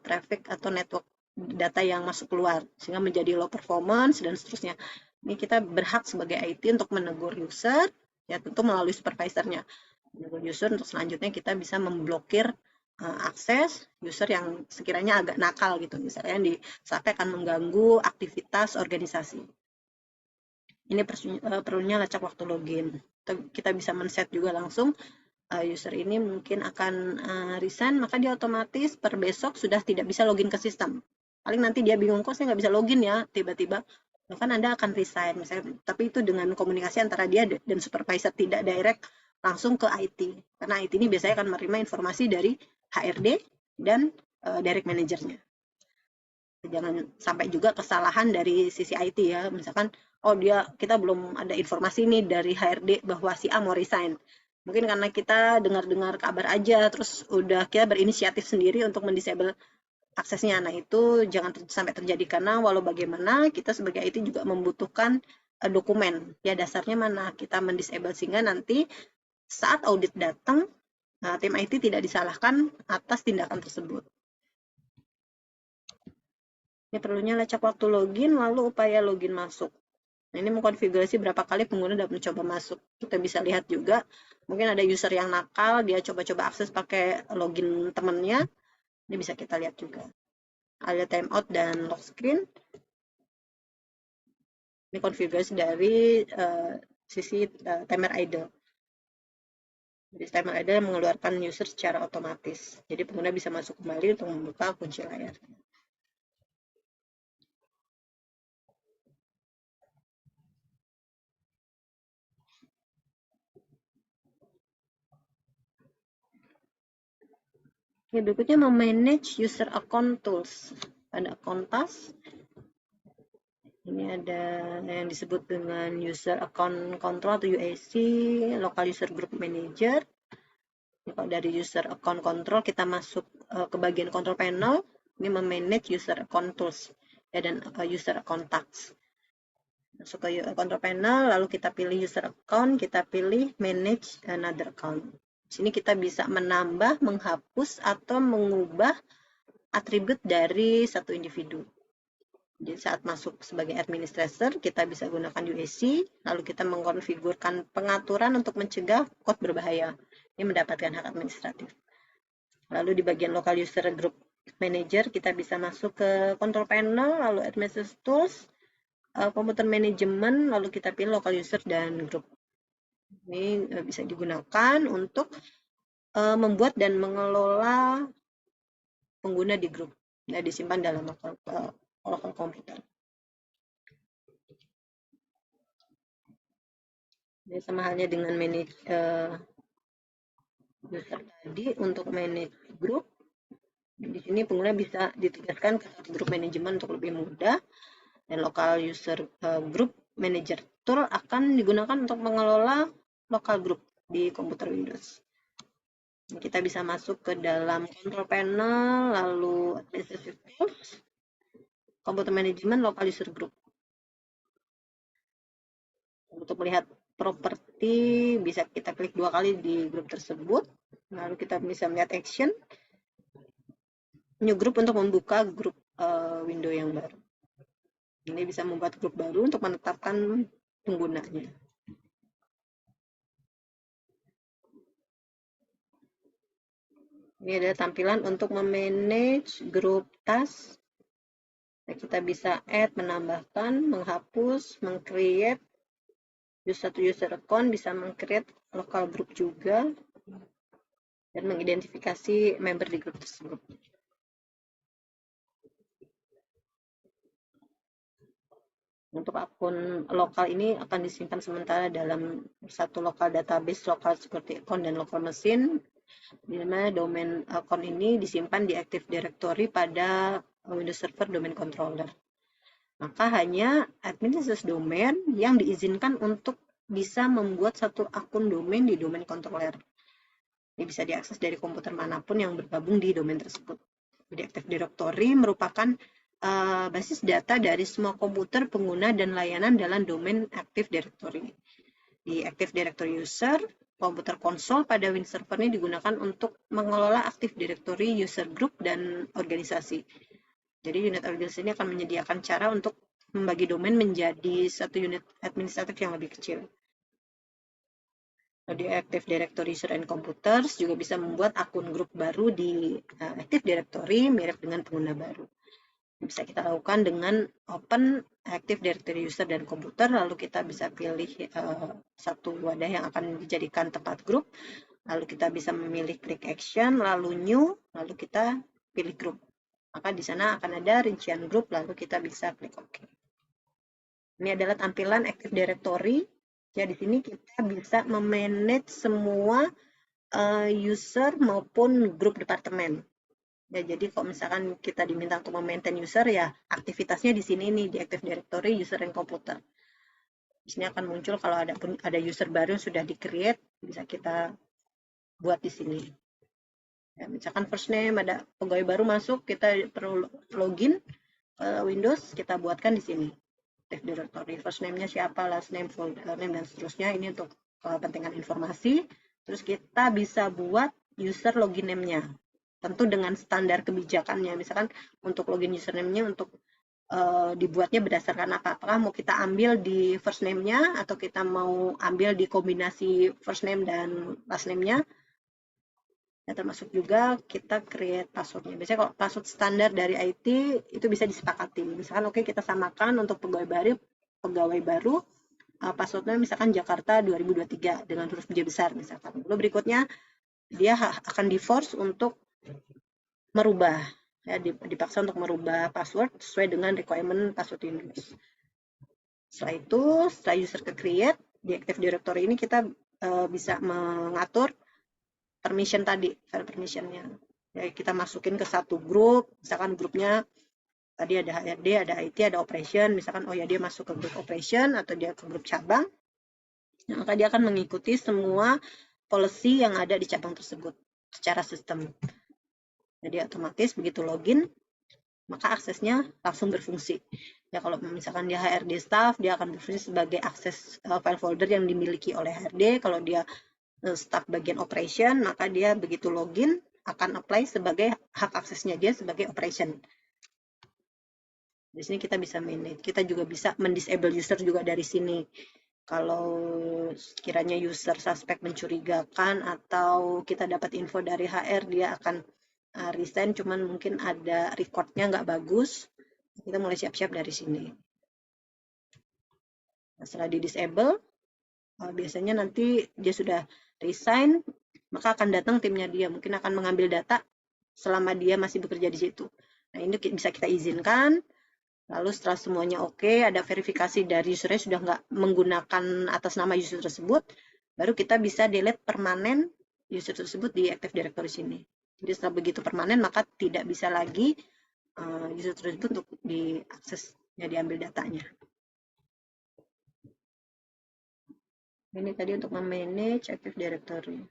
traffic atau network data yang masuk keluar, sehingga menjadi low performance dan seterusnya. Ini kita berhak sebagai IT untuk menegur user, ya tentu melalui supervisornya. Menegur user untuk selanjutnya kita bisa memblokir akses user yang sekiranya agak nakal gitu, misalnya sampai akan mengganggu aktivitas organisasi. Ini perlunya lacak waktu login. Kita bisa men-set juga langsung user ini mungkin akan resign, maka dia otomatis per besok sudah tidak bisa login ke sistem. Paling nanti dia bingung, kok saya nggak bisa login ya tiba-tiba. Bahkan Anda akan resign misalnya, tapi itu dengan komunikasi antara dia dan supervisor, tidak direct langsung ke IT, karena IT ini biasanya akan menerima informasi dari HRD dan direct manajernya. Jangan sampai juga kesalahan dari sisi IT ya, misalkan kita belum ada informasi nih dari HRD bahwa si A mau resign. Mungkin karena kita dengar-dengar kabar aja, terus udah kita berinisiatif sendiri untuk mendisable aksesnya. Nah, itu jangan sampai terjadi, karena walau bagaimana kita sebagai IT juga membutuhkan dokumen. Ya, dasarnya mana kita mendisable, sehingga nanti saat audit datang, tim IT tidak disalahkan atas tindakan tersebut. Ini perlunya lacak waktu login, lalu upaya login masuk. Nah, ini mengkonfigurasi berapa kali pengguna dapat mencoba masuk. Kita bisa lihat juga, mungkin ada user yang nakal, dia coba-coba akses pakai login temannya. Ini bisa kita lihat juga. Ada timeout dan lock screen. Ini konfigurasi dari sisi timer idle. Jadi timer idle mengeluarkan user secara otomatis. Jadi pengguna bisa masuk kembali untuk membuka kunci layar. Oke, berikutnya memanage user account tools. Ada account task. Ini ada yang disebut dengan user account control atau UAC, local user group manager. Kalau dari user account control kita masuk ke bagian control panel, ini memanage user account tools ya, dan user account tasks. Masuk ke control panel, lalu kita pilih user account, kita pilih manage another account. Di sini kita bisa menambah, menghapus, atau mengubah atribut dari satu individu. Jadi saat masuk sebagai administrator, kita bisa gunakan UAC, lalu kita mengkonfigurkan pengaturan untuk mencegah code berbahaya. Ini mendapatkan hak administratif. Lalu di bagian local user group manager, kita bisa masuk ke control panel, lalu administrator tools, komputer management, lalu kita pilih local user dan group. Ini bisa digunakan untuk membuat dan mengelola pengguna di grup. Nah, disimpan dalam local komputer. Ini sama halnya dengan manage user tadi. Untuk manage group, di sini pengguna bisa ditugaskan ke grup manajemen untuk lebih mudah. Dan local user group manager tool akan digunakan untuk mengelola local group di komputer Windows. Kita bisa masuk ke dalam control panel, lalu administrative tools, computer management, local user group. Untuk melihat properti, bisa kita klik 2 kali di grup tersebut, lalu kita bisa melihat action, new group untuk membuka grup window yang baru. Ini bisa membuat grup baru untuk menetapkan penggunanya. Ini adalah tampilan untuk memanage grup task. Kita bisa add, menambahkan, menghapus, meng-create satu user account, bisa meng-create local group juga, dan mengidentifikasi member di grup tersebut. Untuk akun lokal ini akan disimpan sementara dalam satu lokal database, local security account, dan local machine, di mana domain account ini disimpan di Active Directory pada Windows Server Domain Controller. Maka hanya administrator domain yang diizinkan untuk bisa membuat satu akun domain di domain controller. Ini bisa diakses dari komputer manapun yang bergabung di domain tersebut. Jadi Active Directory merupakan basis data dari semua komputer, pengguna, dan layanan dalam domain Active Directory. Di Active Directory User, komputer konsol pada Windows Server ini digunakan untuk mengelola Active Directory user group dan organisasi. Jadi unit organisasi ini akan menyediakan cara untuk membagi domain menjadi satu unit administratif yang lebih kecil. Di Active Directory User and Computers juga bisa membuat akun grup baru di Active Directory mirip dengan pengguna baru. Bisa kita lakukan dengan open Active Directory User dan komputer, lalu kita bisa pilih satu wadah yang akan dijadikan tempat grup, lalu kita bisa memilih klik action, lalu new, lalu kita pilih grup. Maka di sana akan ada rincian grup, lalu kita bisa klik OK. Ini adalah tampilan Active Directory. Ya, di sini kita bisa memanage semua user maupun grup departemen. Ya, jadi kalau misalkan kita diminta untuk memaintain user, ya aktivitasnya di sini nih, di Active Directory User and Computer. Di sini akan muncul kalau ada user baru yang sudah di-create, bisa kita buat di sini. Ya, misalkan first name, ada pegawai baru masuk, kita perlu login Windows, kita buatkan di sini. Active Directory, first name-nya siapa, last name, full name, dan seterusnya. Ini untuk kepentingan informasi. Terus kita bisa buat user login name-nya. Tentu dengan standar kebijakannya, misalkan untuk login username-nya untuk dibuatnya berdasarkan apa? Apakah mau kita ambil di first name-nya atau kita mau ambil di kombinasi first name dan last name-nya? Ya, termasuk juga kita create password-nya. Biasanya kalau password standar dari IT itu bisa disepakati. Misalkan oke, kita samakan untuk pegawai baru password-nya misalkan Jakarta 2023 dengan huruf J besar misalkan. Lalu berikutnya dia akan di-force untuk merubah, ya, dipaksa untuk merubah password sesuai dengan requirement password Windows. Setelah itu, setelah user ke-create, di Active Directory ini kita bisa mengatur permission tadi, file permission-nya. Ya, kita masukin ke satu grup, misalkan grupnya tadi ada HRD, ada IT, ada operation, misalkan oh ya dia masuk ke grup operation atau dia ke grup cabang, nah, maka dia akan mengikuti semua policy yang ada di cabang tersebut secara sistem. Jadi otomatis begitu login, maka aksesnya langsung berfungsi. Ya kalau misalkan dia HRD staff, dia akan berfungsi sebagai akses file folder yang dimiliki oleh HRD. Kalau dia staff bagian operation, maka dia begitu login akan apply sebagai hak aksesnya dia sebagai operation. Di sini kita bisa manage, kita juga bisa mendisable user juga dari sini. Kalau kiranya user suspek mencurigakan atau kita dapat info dari HR dia akan resign, cuman mungkin ada recordnya nggak bagus, kita mulai siap-siap dari sini. Nah, setelah di disable, biasanya nanti dia sudah resign, maka akan datang timnya dia, mungkin akan mengambil data selama dia masih bekerja di situ. Nah, ini bisa kita izinkan. Lalu setelah semuanya oke, ada verifikasi dari usernya sudah nggak menggunakan atas nama user tersebut, baru kita bisa delete permanen user tersebut di Active Directory sini. Jadi setelah begitu permanen, maka tidak bisa lagi user tersebut untuk diakses, ya diambil datanya. Ini tadi untuk memanage Active Directory.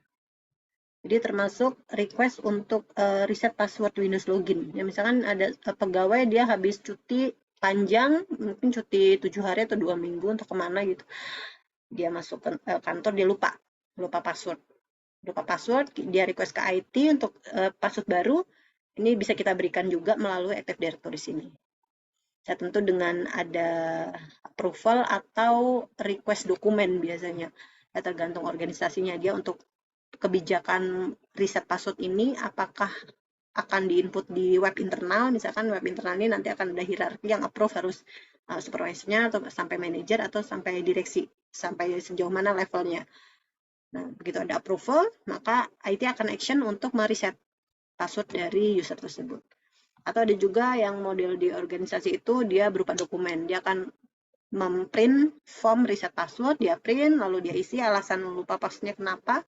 Jadi termasuk request untuk reset password Windows Login. Ya, misalkan ada pegawai dia habis cuti panjang, mungkin cuti 7 hari atau 2 minggu untuk kemana gitu. Dia masuk ke kantor, dia lupa password. Dia request ke IT untuk password baru. Ini bisa kita berikan juga melalui Active Directory sini. Ya, tentu dengan ada approval atau request dokumen biasanya. Ya, tergantung organisasinya dia untuk kebijakan reset password ini apakah akan diinput di web internal, misalkan web internal ini nanti akan ada hierarki yang approve harus supervisor-nya atau sampai manajer atau sampai direksi, sampai sejauh mana levelnya. Nah, begitu ada approval, maka IT akan action untuk mereset password dari user tersebut. Atau ada juga yang model di organisasi itu dia berupa dokumen, dia akan memprint form reset password, dia print, lalu dia isi alasan lupa passwordnya kenapa,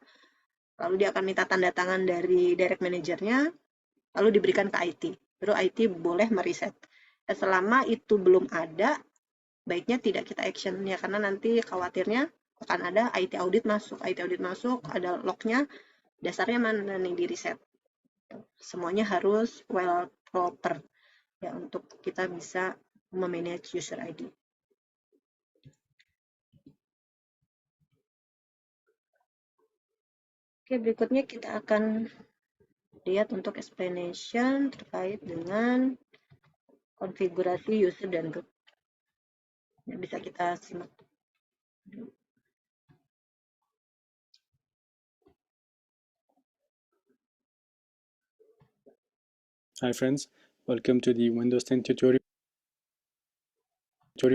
lalu dia akan minta tanda tangan dari direct manajernya, lalu diberikan ke IT. Baru IT boleh mereset. Dan selama itu belum ada, baiknya tidak kita action ya, karena nanti khawatirnya akan ada IT audit masuk. IT audit masuk, ada lognya, dasarnya mana nih di reset. Semuanya harus well proper ya untuk kita bisa memanage user ID. Oke, berikutnya kita akan lihat untuk explanation terkait dengan konfigurasi user dan group. Ya, bisa kita simak. Hi friends, welcome to the Windows 10 tutorial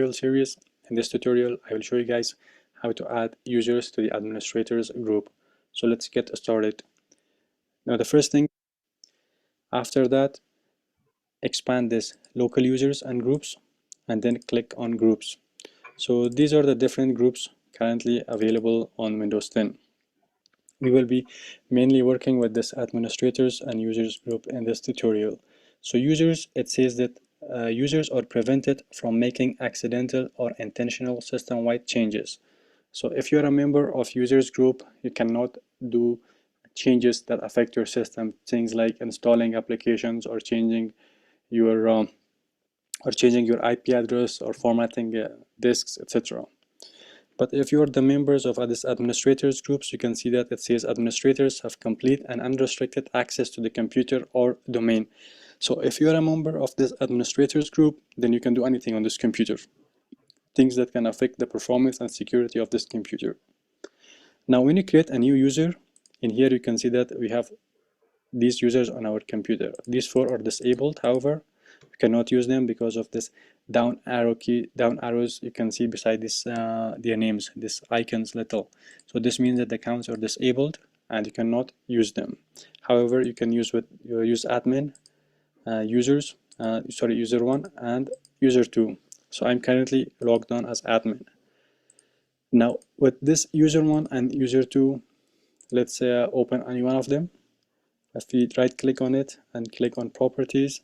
series. In this tutorial, I will show you guys how to add users to the administrators group. So let's get started. Now the first thing, after that, expand this local users and groups, and then click on groups. So these are the different groups currently available on Windows 10. We will be mainly working with this administrators and users group in this tutorial. So users, it says that users are prevented from making accidental or intentional system-wide changes. So if you're a member of users group, you cannot do changes that affect your system, things like installing applications or changing your IP address or formatting disks, etc. But if you are the members of this administrators groups, you can see that it says administrators have complete and unrestricted access to the computer or domain. So if you are a member of this administrators group, then you can do anything on this computer, things that can affect the performance and security of this computer. Now when you create a new user, in here you can see that we have these users on our computer. These 4 are disabled, however, we cannot use them because of this down arrows you can see beside this their names, this icons little. So this means that the accounts are disabled and you cannot use them. However, you can use admin, user 1 and user 2. So I'm currently logged on as admin. Now with this user 1 and user 2, let's open any one of them. If we right click on it and click on properties,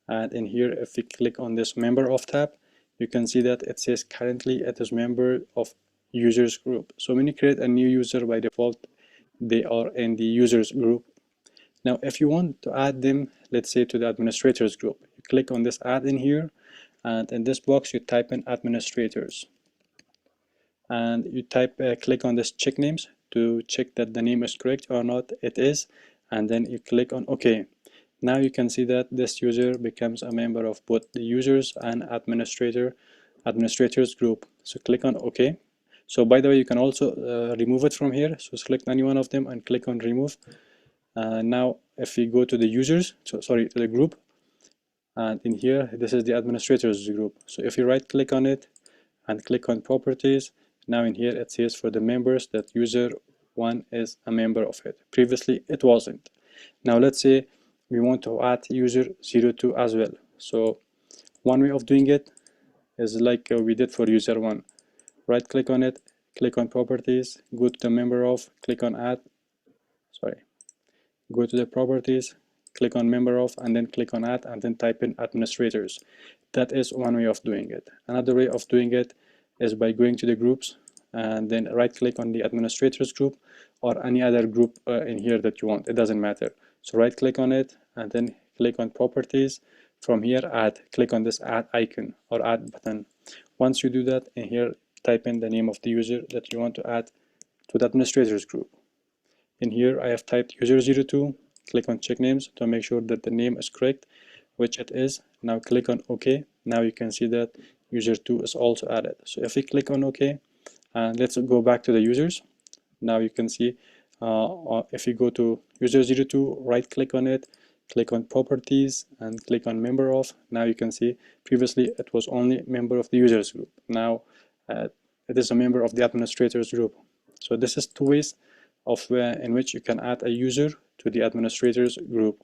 and in here if we click on this member of tab, you can see that it says currently it is member of users group. So when you create a new user, by default they are in the users group. Now if you want to add them, let's say to the administrators group, you click on this add in here, and in this box you type in administrators, and you click on this check names to check that the name is correct or not. It is, and then you click on OK. Now you can see that this user becomes a member of both the users and administrators group. So click on OK. So by the way, you can also remove it from here. So select any one of them and click on remove. Now if we go to the users, to the group, and in here this is the administrators group. So if you right click on it and click on properties, now in here it says for the members that user 1 is a member of it. Previously it wasn't. Now let's say we want to add user 02 as well. So one way of doing it is like we did for user 1. Right click on it, click on properties, go to the member of, click on add, go to the properties, click on member of, and then click on add, and then type in administrators. That is one way of doing it. Another way of doing it is by going to the groups and then right click on the administrators group or any other group in here that you want. It doesn't matter. So right click on it and then click on properties. From here add, click on this add icon or add button. Once you do that, in here type in the name of the user that you want to add to the administrators group. In here I have typed user02, click on check names to make sure that the name is correct, which it is. Now click on OK. Now you can see that user2 is also added. So if we click on OK, and let's go back to the users. Now you can see if you go to user02, right click on it, click on properties and click on member of. Now you can see previously it was only member of the users group. Now it is a member of the administrators group. So this is two ways in which you can add a user to the administrators group.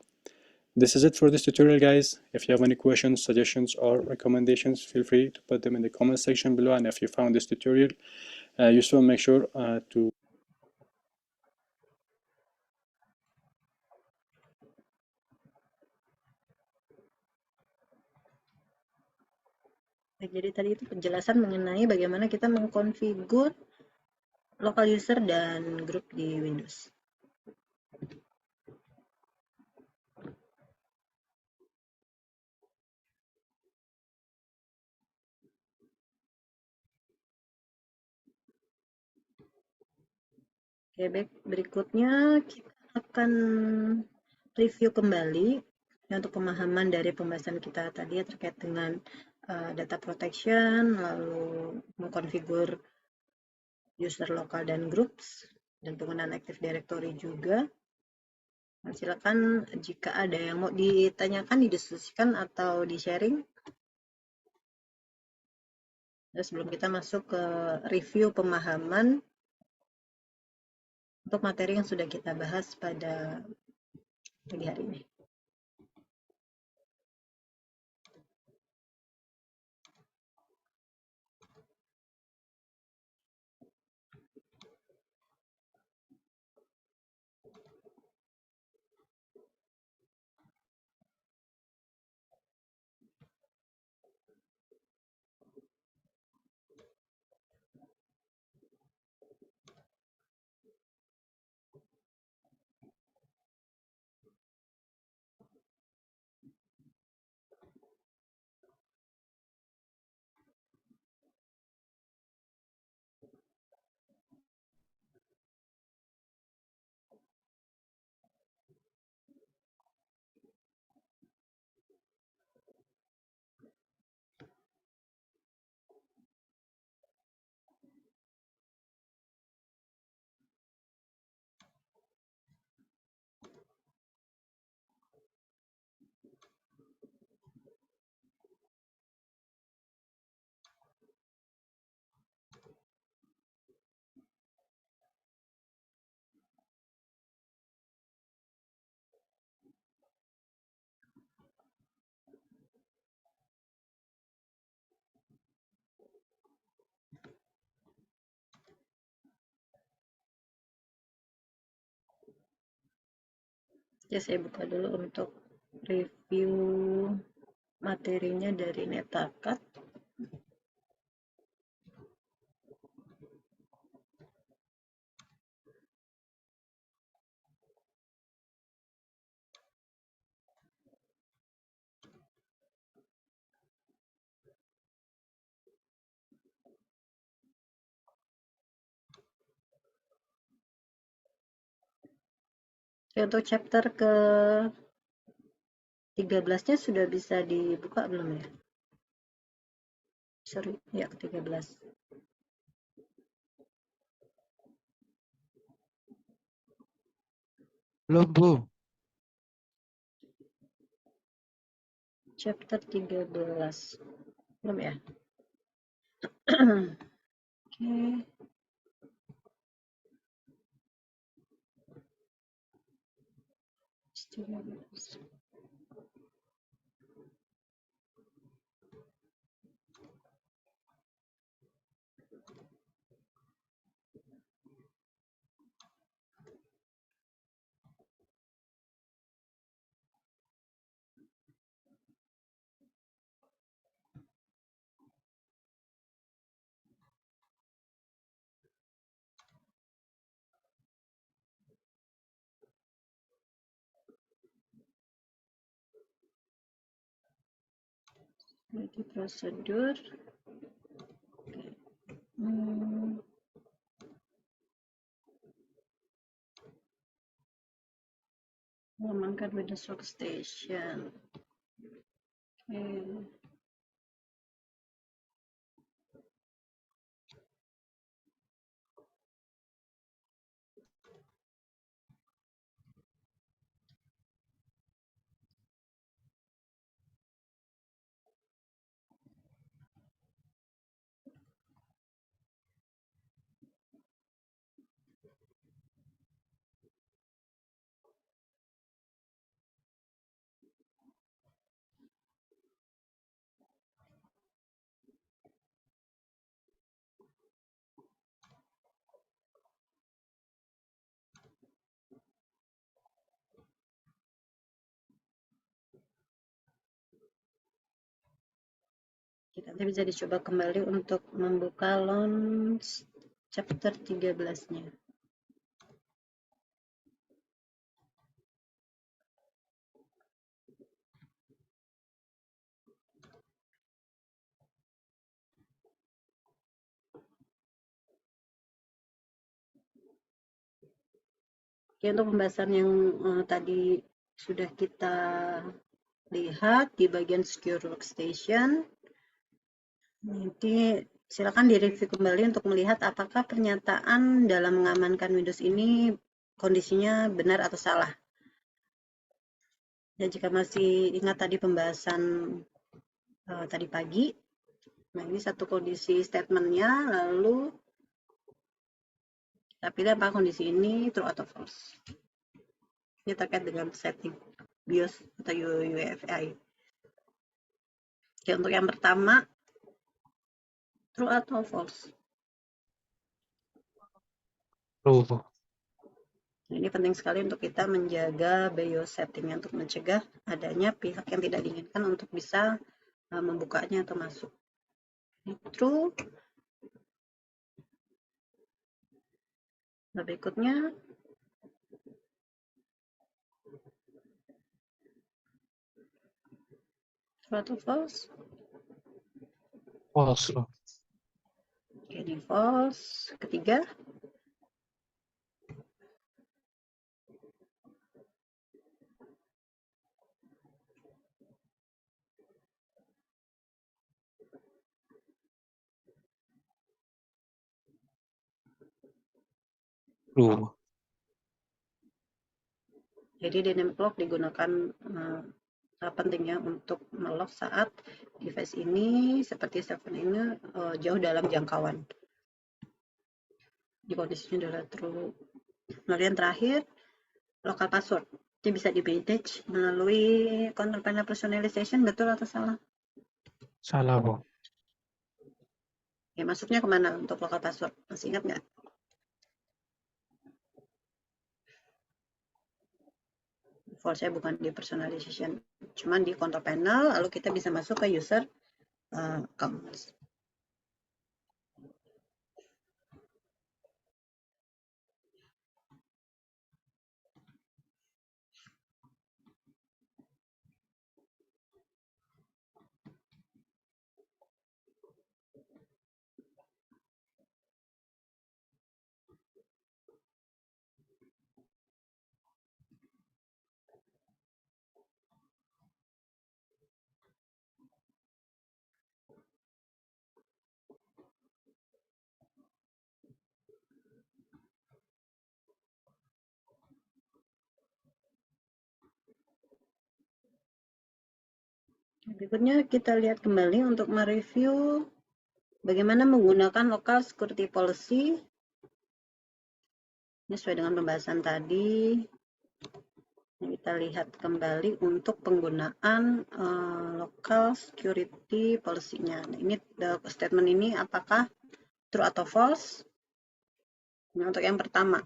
This is it for this tutorial, guys. If you have any questions, suggestions, or recommendations, feel free to put them in the comment section below. And if you found this tutorial useful, make sure to Jadi tadi itu penjelasan mengenai bagaimana kita mengkonfigur local user dan grup di Windows. Oke, baik. Berikutnya kita akan review kembali untuk pemahaman dari pembahasan kita tadi terkait dengan data protection, lalu mengkonfigur user lokal dan groups, dan penggunaan Active Directory juga. Nah, silakan jika ada yang mau ditanyakan, didiskusikan, atau di-sharing. Nah, sebelum kita masuk ke review pemahaman untuk materi yang sudah kita bahas pada pagi hari ini. Ya, saya buka dulu untuk review materinya dari Netakat. Oke, untuk chapter ke 13-nya sudah bisa dibuka belum ya? Sorry, ya ke 13. Belum, Bu. Chapter 13. Belum ya? Oke. Jadi prosedur. Mengamankan Windows Workstation. Oke. Nanti bisa dicoba kembali untuk membuka launch chapter 13-nya. Oke, untuk pembahasan yang tadi sudah kita lihat di bagian Secure Workstation, nanti silakan direview kembali untuk melihat apakah pernyataan dalam mengamankan Windows ini kondisinya benar atau salah. Dan jika masih ingat tadi pembahasan tadi pagi, nah ini satu kondisi statementnya, lalu kita pilih apakah kondisi ini true atau false. Ini terkait dengan setting BIOS atau UEFI. Oke, untuk yang pertama, true atau false? True, Bu. Nah, ini penting sekali untuk kita menjaga BIOS settingnya untuk mencegah adanya pihak yang tidak diinginkan untuk bisa membukanya atau masuk. Ini true. Nah, berikutnya true atau false? False, Bu. Oke, ini false. Ketiga, True, Bu. jadi dynamic lock digunakan pentingnya untuk melock saat device ini seperti smartphone ini jauh dalam jangkauan. Di kondisinya adalah true. Kemudian terakhir, local password. Itu bisa di-manage melalui control panel personalization, betul atau salah? Salah, Bu. Ya, masuknya kemana untuk local password? Masih ingat nggak? Default saya bukan di personalization, cuman di control panel, lalu kita bisa masuk ke user account. Berikutnya kita lihat kembali untuk mereview bagaimana menggunakan local security policy. Ini sesuai dengan pembahasan tadi. Kita lihat kembali untuk penggunaan local security policy-nya. Nah, ini statement ini apakah true atau false? Nah, untuk yang pertama,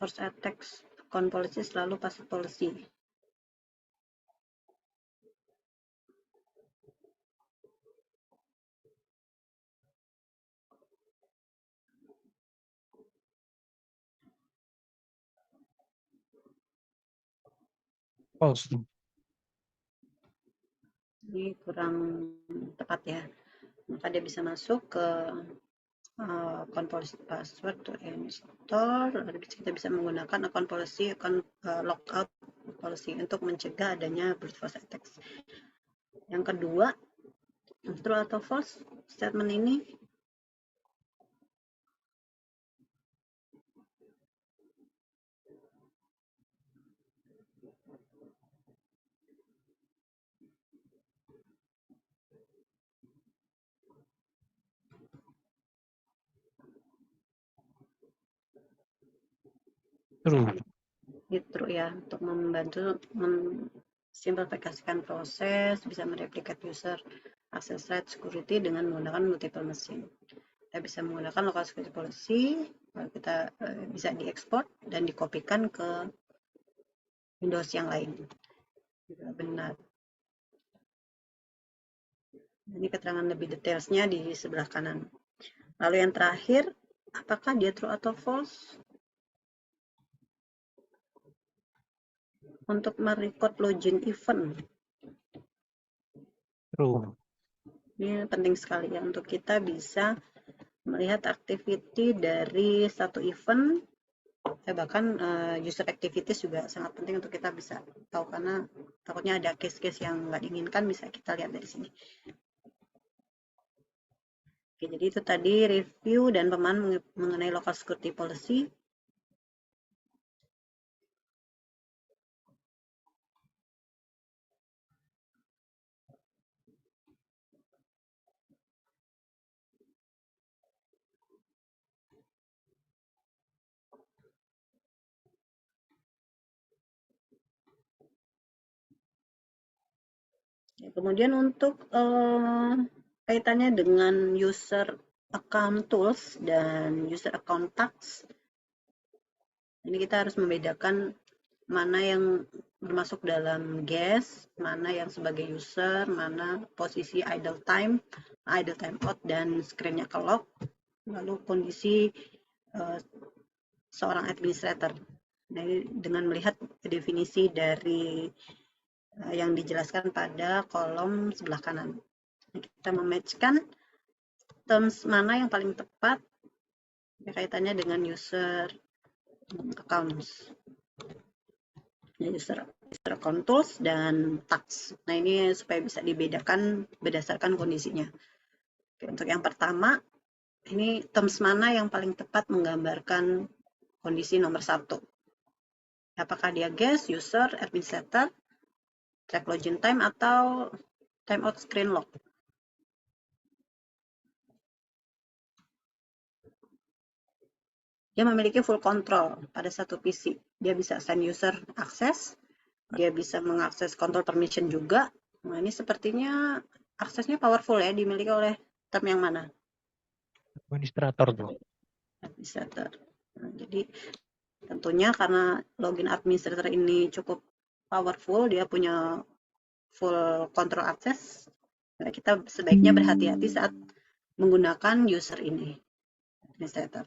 first attacks account policy selalu passive policy. False. Ini kurang tepat ya. Maka dia bisa masuk ke account policy password to install. Lalu kita bisa menggunakan account policy, account logout policy untuk mencegah adanya brute force attacks. Yang kedua, true atau false statement ini? True. True ya, untuk membantu simplifikasikan proses, bisa mereplikat user access right security dengan menggunakan multiple machine. Kita bisa menggunakan local security policy, lalu kita bisa diekspor dan dikopikan ke Windows yang lain. Benar. Ini keterangan lebih detailsnya di sebelah kanan. Lalu yang terakhir, apakah dia true atau false? Untuk merecord login event. True. Ini penting sekali ya untuk kita bisa melihat activity dari satu event. Bahkan user activities juga sangat penting untuk kita bisa tahu, karena takutnya ada case-case yang nggak diinginkan, bisa kita lihat dari sini. Oke, jadi itu tadi review dan pemahaman mengenai local security policy. Kemudian untuk kaitannya dengan user account tools dan user account tags, ini kita harus membedakan mana yang termasuk dalam guest, mana yang sebagai user, mana posisi idle time out, dan screen-nya ke lock, lalu kondisi seorang administrator. Nah, dengan melihat definisi dari yang dijelaskan pada kolom sebelah kanan. Kita mematchkan terms mana yang paling tepat kaitannya dengan user accounts, user account tools dan tags. Nah, ini supaya bisa dibedakan berdasarkan kondisinya. Oke, untuk yang pertama, ini terms mana yang paling tepat menggambarkan kondisi nomor 1. Apakah dia guest, user, administrator, track login time, atau timeout screen lock. Dia memiliki full control pada satu PC. Dia bisa assign user access, dia bisa mengakses control permission juga. Nah, ini sepertinya aksesnya powerful ya, dimiliki oleh term yang mana? Administrator tuh. Administrator. Nah, jadi tentunya karena login administrator ini cukup powerful, dia punya full control access, kita sebaiknya berhati-hati saat menggunakan user ini, administrator.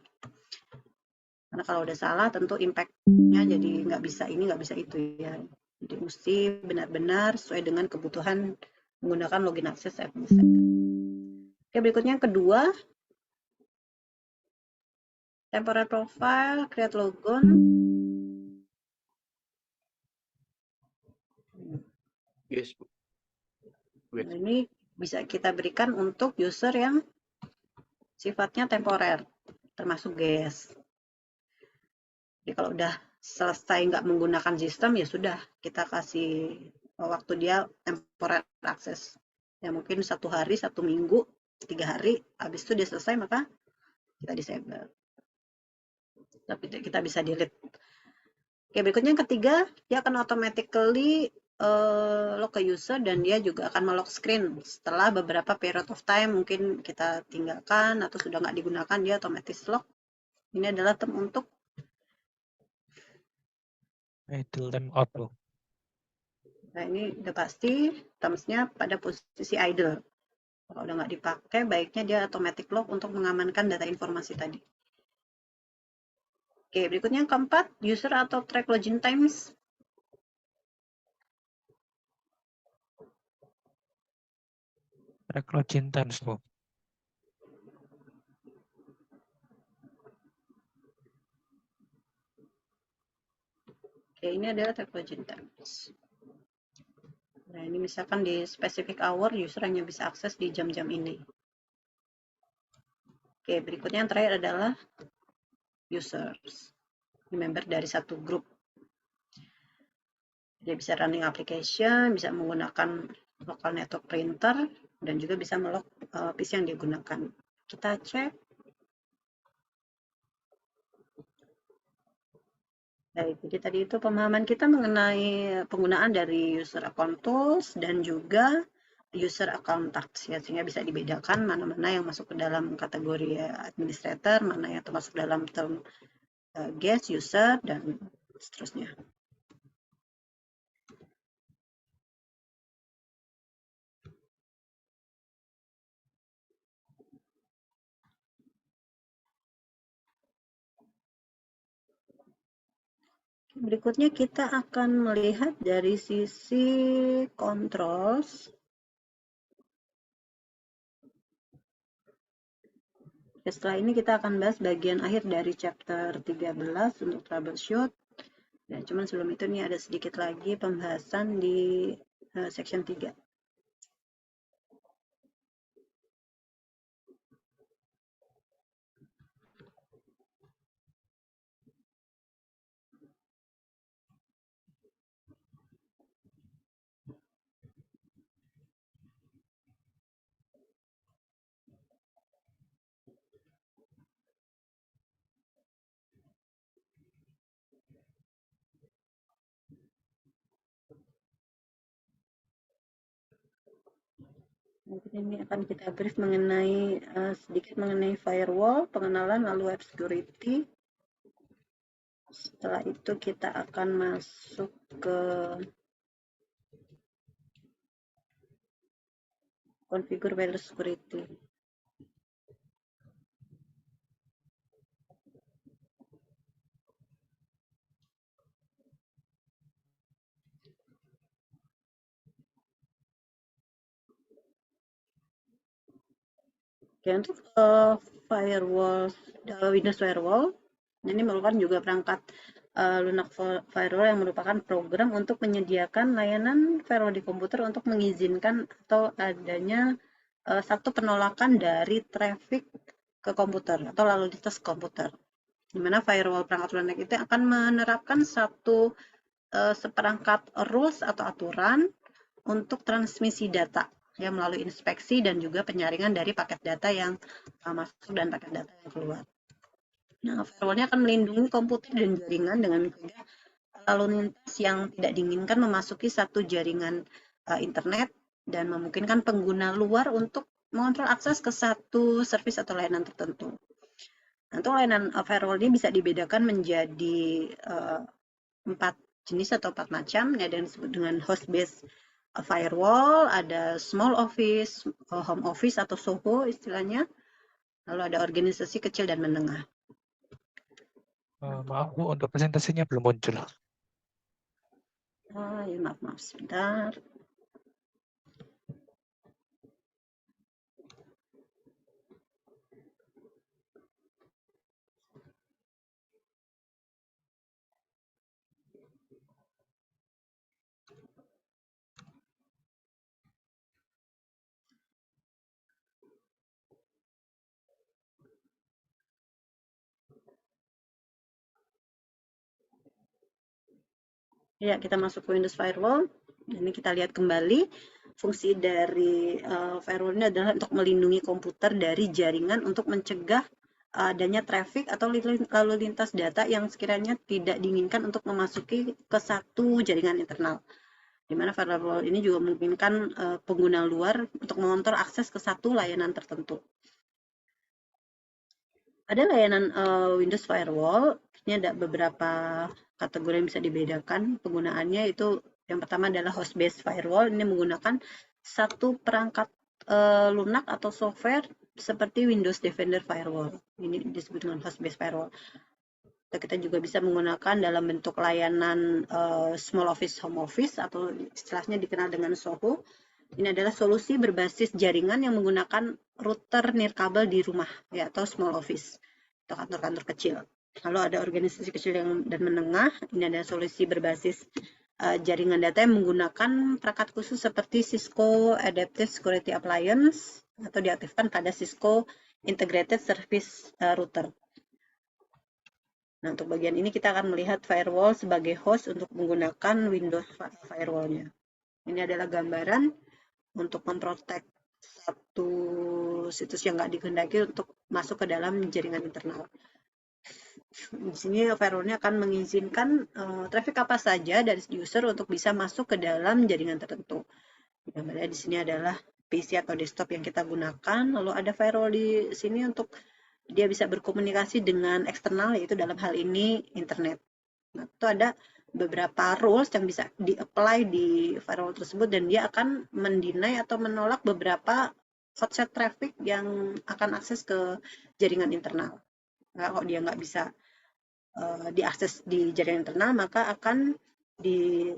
Karena kalau udah salah tentu impact-nya jadi nggak bisa ini, nggak bisa itu ya. Jadi mesti benar-benar sesuai dengan kebutuhan menggunakan login access administrator. Oke, berikutnya yang kedua, temporary profile, create logon. Yes, Bu. Nah, ini bisa kita berikan untuk user yang sifatnya temporer, termasuk guest. Jadi kalau udah selesai nggak menggunakan sistem, ya sudah, kita kasih waktu dia temporary access. Ya mungkin 1 hari, 1 minggu, 3 hari, habis itu dia selesai, maka kita disable. Tapi kita bisa delete. Oke, berikutnya yang ketiga, dia akan automatically lock ke user dan dia juga akan melock screen setelah beberapa period of time, mungkin kita tinggalkan atau sudah nggak digunakan, dia otomatis lock. Ini adalah term untuk Idle time auto. Nah, ini udah pasti terms-nya pada posisi idle. Kalau udah nggak dipakai, baiknya dia automatic lock untuk mengamankan data informasi tadi. Oke, berikutnya yang keempat, user atau track login times. Track login times, Bu. Oke, ini adalah track login times. Nah, ini misalkan di specific hour, user hanya bisa akses di jam-jam ini. Oke, berikutnya yang terakhir adalah users. Ini member dari satu grup. Dia bisa running application, bisa menggunakan local network printer, dan juga bisa melock PC yang digunakan. Kita cek. Baik, jadi tadi itu pemahaman kita mengenai penggunaan dari user account tools dan juga user account tags, ya, sehingga bisa dibedakan mana-mana yang masuk ke dalam kategori administrator, mana yang termasuk dalam term guest, user, dan seterusnya. Berikutnya kita akan melihat dari sisi controls. Setelah ini kita akan bahas bagian akhir dari chapter 13 untuk troubleshoot. Dan cuman sebelum itu nih ada sedikit lagi pembahasan di section 3. Mungkin ini akan kita brief mengenai sedikit mengenai firewall, pengenalan, lalu web security. Setelah itu kita akan masuk ke configure wireless security. Oke, untuk firewall, Windows Firewall, ini merupakan juga perangkat lunak firewall yang merupakan program untuk menyediakan layanan firewall di komputer untuk mengizinkan atau adanya satu penolakan dari traffic ke komputer atau lalu lintas komputer. Di mana firewall perangkat lunak itu akan menerapkan satu seperangkat rules atau aturan untuk transmisi data, ya, melalui inspeksi dan juga penyaringan dari paket data yang masuk dan paket data yang keluar. Nah, firewall-nya akan melindungi komputer dan jaringan dengan mencegah lalu lintas yang tidak diinginkan memasuki satu jaringan internet dan memungkinkan pengguna luar untuk mengontrol akses ke satu service atau layanan tertentu. Nah, untuk layanan firewall ini bisa dibedakan menjadi 4 jenis atau 4 macam. Ada yang disebut dengan host based firewall, ada small office, home office atau SOHO istilahnya. Lalu ada organisasi kecil dan menengah. Maaf Bu, untuk presentasinya belum muncul. Ya, maaf sebentar. Ya, kita masuk ke Windows Firewall. Ini kita lihat kembali. Fungsi dari firewall ini adalah untuk melindungi komputer dari jaringan untuk mencegah adanya traffic atau lalu lintas data yang sekiranya tidak diinginkan untuk memasuki ke satu jaringan internal. Di mana firewall ini juga memungkinkan pengguna luar untuk mengontrol akses ke satu layanan tertentu. Ada layanan Windows Firewall, ini ada beberapa kategori yang bisa dibedakan penggunaannya. Itu yang pertama adalah host-based firewall, ini menggunakan satu perangkat lunak atau software seperti Windows Defender Firewall, ini disebut dengan host-based firewall. Kita juga bisa menggunakan dalam bentuk layanan small office, home office, atau istilahnya dikenal dengan SOHO. Ini adalah solusi berbasis jaringan yang menggunakan router nirkabel di rumah, ya, atau small office atau kantor-kantor kecil. Lalu ada organisasi kecil dan menengah, ini ada solusi berbasis jaringan data yang menggunakan perangkat khusus seperti Cisco Adaptive Security Appliance atau diaktifkan pada Cisco Integrated Service Router. Nah, untuk bagian ini kita akan melihat firewall sebagai host untuk menggunakan Windows Firewall-nya. Ini adalah gambaran untuk memprotek satu situs yang nggak dikehendaki untuk masuk ke dalam jaringan internal. Di sini firewall-nya akan mengizinkan traffic apa saja dari user untuk bisa masuk ke dalam jaringan tertentu. Gambarnya di sini adalah PC atau desktop yang kita gunakan, lalu ada firewall di sini untuk dia bisa berkomunikasi dengan eksternal, yaitu dalam hal ini internet. Nah, itu ada beberapa rules yang bisa di-apply di firewall tersebut dan dia akan mendeny atau menolak beberapa hotset traffic yang akan akses ke jaringan internal. Nah, kalau dia nggak bisa diakses di jaringan internal, maka akan di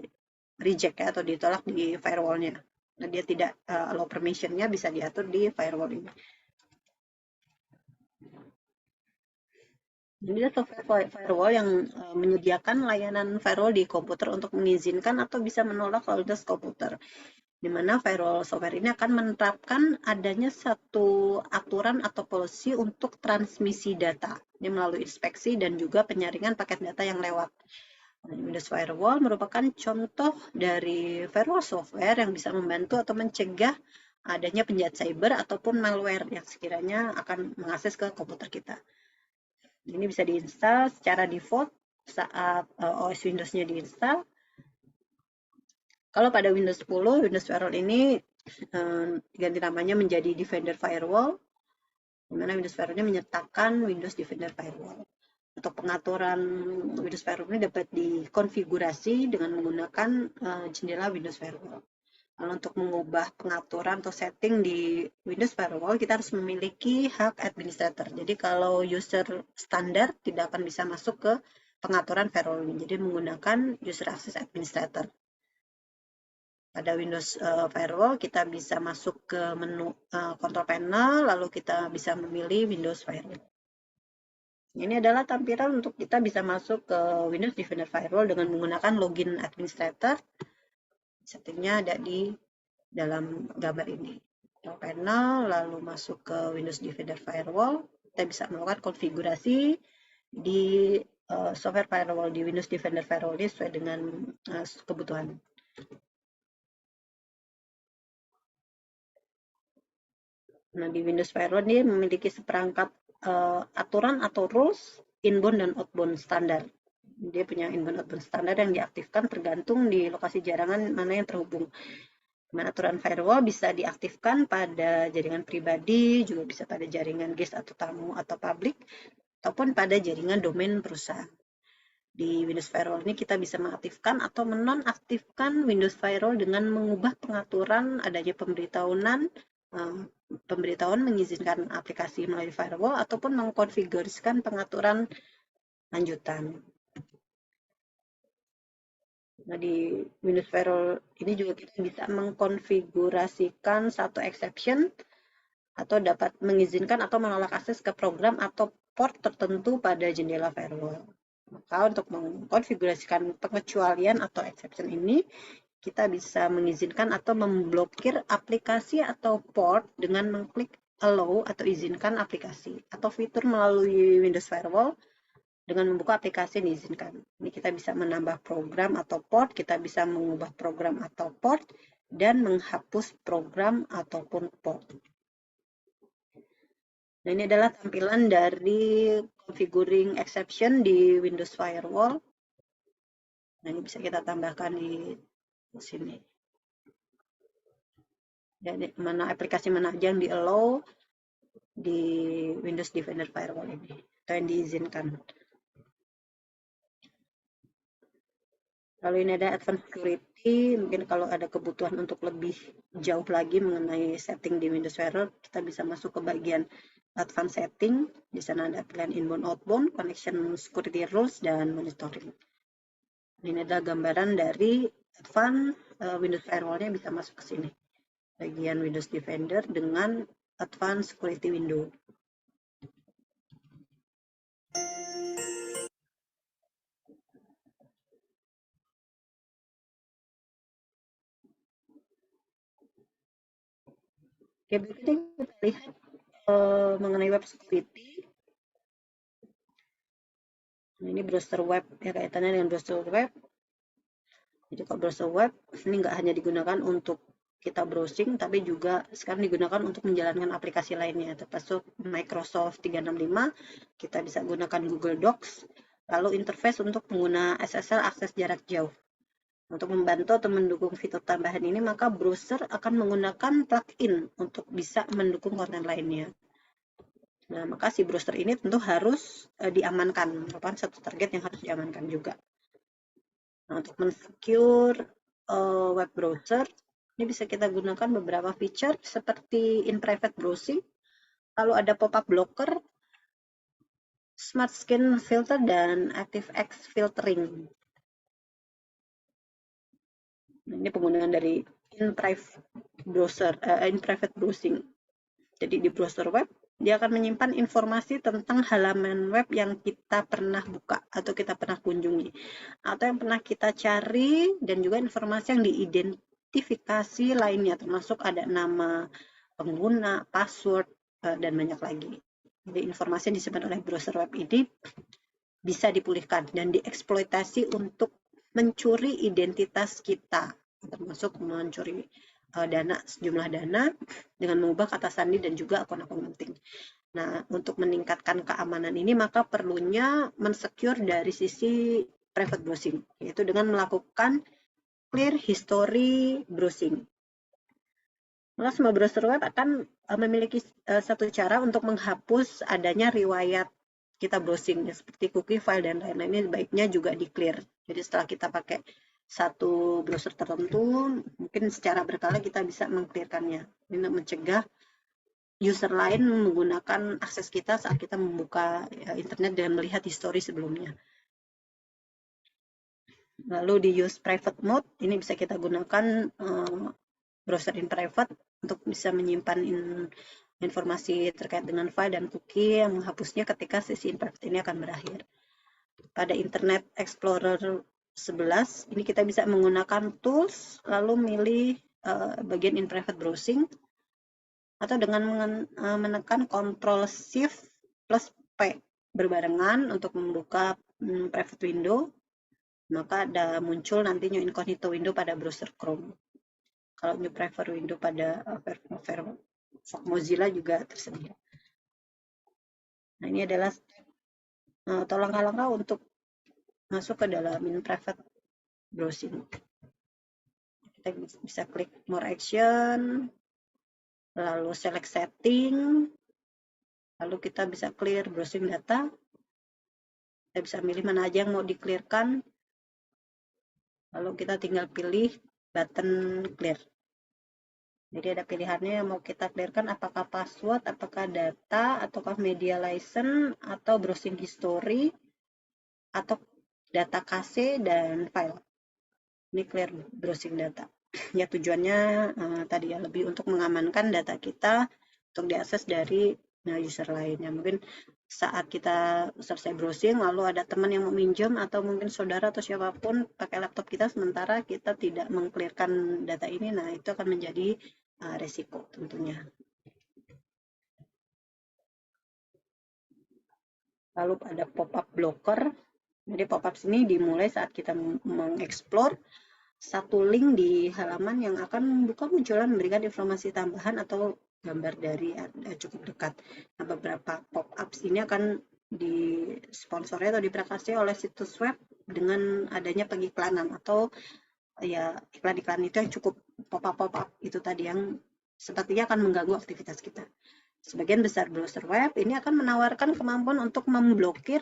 reject ya, atau ditolak di firewall-nya. Nah, dia tidak allow permission-nya bisa diatur di firewall ini. Ini adalah software firewall yang menyediakan layanan firewall di komputer untuk mengizinkan atau bisa menolak lalu lintas komputer. Di mana firewall software ini akan menerapkan adanya satu aturan atau policy untuk transmisi data. Ini melalui inspeksi dan juga penyaringan paket data yang lewat. Windows Firewall merupakan contoh dari firewall software yang bisa membantu atau mencegah adanya penjahat cyber ataupun malware yang sekiranya akan mengakses ke komputer kita. Ini bisa diinstal secara default saat OS Windows-nya diinstal. Kalau pada Windows 10, Windows Firewall ini ganti namanya menjadi Defender Firewall, di mana Windows Firewall-nya menyertakan Windows Defender Firewall. Untuk pengaturan Windows Firewall ini dapat dikonfigurasi dengan menggunakan jendela Windows Firewall. Lalu untuk mengubah pengaturan atau setting di Windows Firewall, kita harus memiliki hak administrator. Jadi kalau user standar tidak akan bisa masuk ke pengaturan firewall ini. Jadi menggunakan user access administrator. Pada Windows Firewall, kita bisa masuk ke menu control panel, lalu kita bisa memilih Windows Firewall. Ini adalah tampilan untuk kita bisa masuk ke Windows Defender Firewall dengan menggunakan login administrator. Settingnya ada di dalam gambar ini. Control panel, lalu masuk ke Windows Defender Firewall. Kita bisa melakukan konfigurasi di software firewall di Windows Defender Firewall ini sesuai dengan kebutuhan. Nah, di Windows Firewall ini memiliki seperangkat aturan atau rules inbound dan outbound standar. Dia punya inbound outbound standar yang diaktifkan tergantung di lokasi jaringan mana yang terhubung. Dimana aturan firewall bisa diaktifkan pada jaringan pribadi, juga bisa pada jaringan guest atau tamu atau publik, ataupun pada jaringan domain perusahaan. Di Windows Firewall ini kita bisa mengaktifkan atau menonaktifkan Windows Firewall dengan mengubah pengaturan adanya pemberitahuan mengizinkan aplikasi melalui firewall ataupun mengkonfigurasikan pengaturan lanjutan. Nah, di Windows Firewall ini juga kita bisa mengkonfigurasikan satu exception atau dapat mengizinkan atau menolak akses ke program atau port tertentu pada jendela firewall. Maka untuk mengkonfigurasikan pengecualian atau exception ini, kita bisa mengizinkan atau memblokir aplikasi atau port dengan mengklik allow atau izinkan aplikasi atau fitur melalui Windows Firewall Dengan membuka aplikasi yang diizinkan. Ini kita bisa menambah program atau port, kita bisa mengubah program atau port, dan menghapus program ataupun port. Nah, ini adalah tampilan dari configuring exception di Windows Firewall. Nah, ini bisa kita tambahkan di sini. Jadi mana aplikasi mana aja yang di-allow di Windows Defender Firewall ini, atau yang diizinkan. Lalu ini ada Advanced Security, mungkin kalau ada kebutuhan untuk lebih jauh lagi mengenai setting di Windows Firewall, kita bisa masuk ke bagian Advanced Setting. Di sana ada pilihan Inbound Outbound, Connection Security Rules, dan Monitoring. Ini adalah gambaran dari Advanced Windows Firewall-nya bisa masuk ke sini. Bagian Windows Defender dengan Advanced Security Window. Oke, berikutnya kita lihat mengenai web security. Nah, ini browser web, ya kaitannya dengan browser web. Jadi kalau browser web ini nggak hanya digunakan untuk kita browsing, tapi juga sekarang digunakan untuk menjalankan aplikasi lainnya, termasuk Microsoft 365, kita bisa gunakan Google Docs, lalu interface untuk pengguna SSL akses jarak jauh. Untuk membantu atau mendukung fitur tambahan ini, maka browser akan menggunakan plugin untuk bisa mendukung konten lainnya. Nah, maka si browser ini tentu harus diamankan, merupakan satu target yang harus diamankan juga. Nah, untuk men-secure web browser, ini bisa kita gunakan beberapa feature seperti in private browsing, lalu ada pop-up blocker, smart skin filter, dan ActiveX filtering. Nah, ini penggunaan dari in private browsing. Jadi di browser web, dia akan menyimpan informasi tentang halaman web yang kita pernah buka atau kita pernah kunjungi, atau yang pernah kita cari, dan juga informasi yang diidentifikasi lainnya, termasuk ada nama pengguna, password, dan banyak lagi. Jadi informasi yang disimpan oleh browser web ini bisa dipulihkan dan dieksploitasi untuk mencuri identitas kita, termasuk mencuri dana, sejumlah dana, dengan mengubah kata sandi dan juga akun-akun penting. Nah, untuk meningkatkan keamanan ini, maka perlunya mensecure dari sisi private browsing, yaitu dengan melakukan clear history browsing. Maka semua browser web akan memiliki satu cara untuk menghapus adanya riwayat kita browsing, seperti cookie, file, dan lain-lain. Ini baiknya juga di-clear. Jadi setelah kita pakai satu browser tertentu, mungkin secara berkala kita bisa meng-clearkannya. Ini mencegah user lain menggunakan akses kita saat kita membuka internet dan melihat histori sebelumnya. Lalu di use private mode, ini bisa kita gunakan browser in private untuk bisa menyimpan informasi terkait dengan file dan cookie yang menghapusnya ketika sesi in private ini akan berakhir. Pada Internet Explorer 11, ini kita bisa menggunakan tools, lalu milih bagian in private browsing, atau dengan menekan Ctrl Shift plus P berbarengan untuk membuka private window, maka ada muncul nanti new incognito window pada browser Chrome. Kalau new private window pada Mozilla juga tersedia. Nah, ini adalah atau langkah-langkah untuk masuk ke dalam in private browsing. Kita bisa klik more action, lalu select setting, lalu kita bisa clear browsing data. Kita bisa milih mana aja yang mau di-clearkan, lalu kita tinggal pilih button clear. Jadi ada pilihannya yang mau kita clearkan, apakah password, apakah data, ataukah media license, atau browsing history, atau data cache, dan file. Ini clear browsing data. Ya, tujuannya tadi ya lebih untuk mengamankan data kita untuk diakses dari user lainnya. Mungkin saat kita selesai browsing lalu ada teman yang mau minjem, atau mungkin saudara atau siapapun pakai laptop kita sementara kita tidak meng-clearkan data ini, nah itu akan menjadi resiko tentunya. Lalu ada pop-up blocker. Jadi pop-up ini dimulai saat kita mengeksplor satu link di halaman yang akan buka munculan memberikan informasi tambahan atau gambar dari cukup dekat. Nah, beberapa pop-ups ini akan disponsori atau diprakarsai oleh situs web dengan adanya pengiklanan atau ya iklan-iklan itu yang cukup pop-up itu tadi yang sepertinya akan mengganggu aktivitas kita. Sebagian besar browser web ini akan menawarkan kemampuan untuk memblokir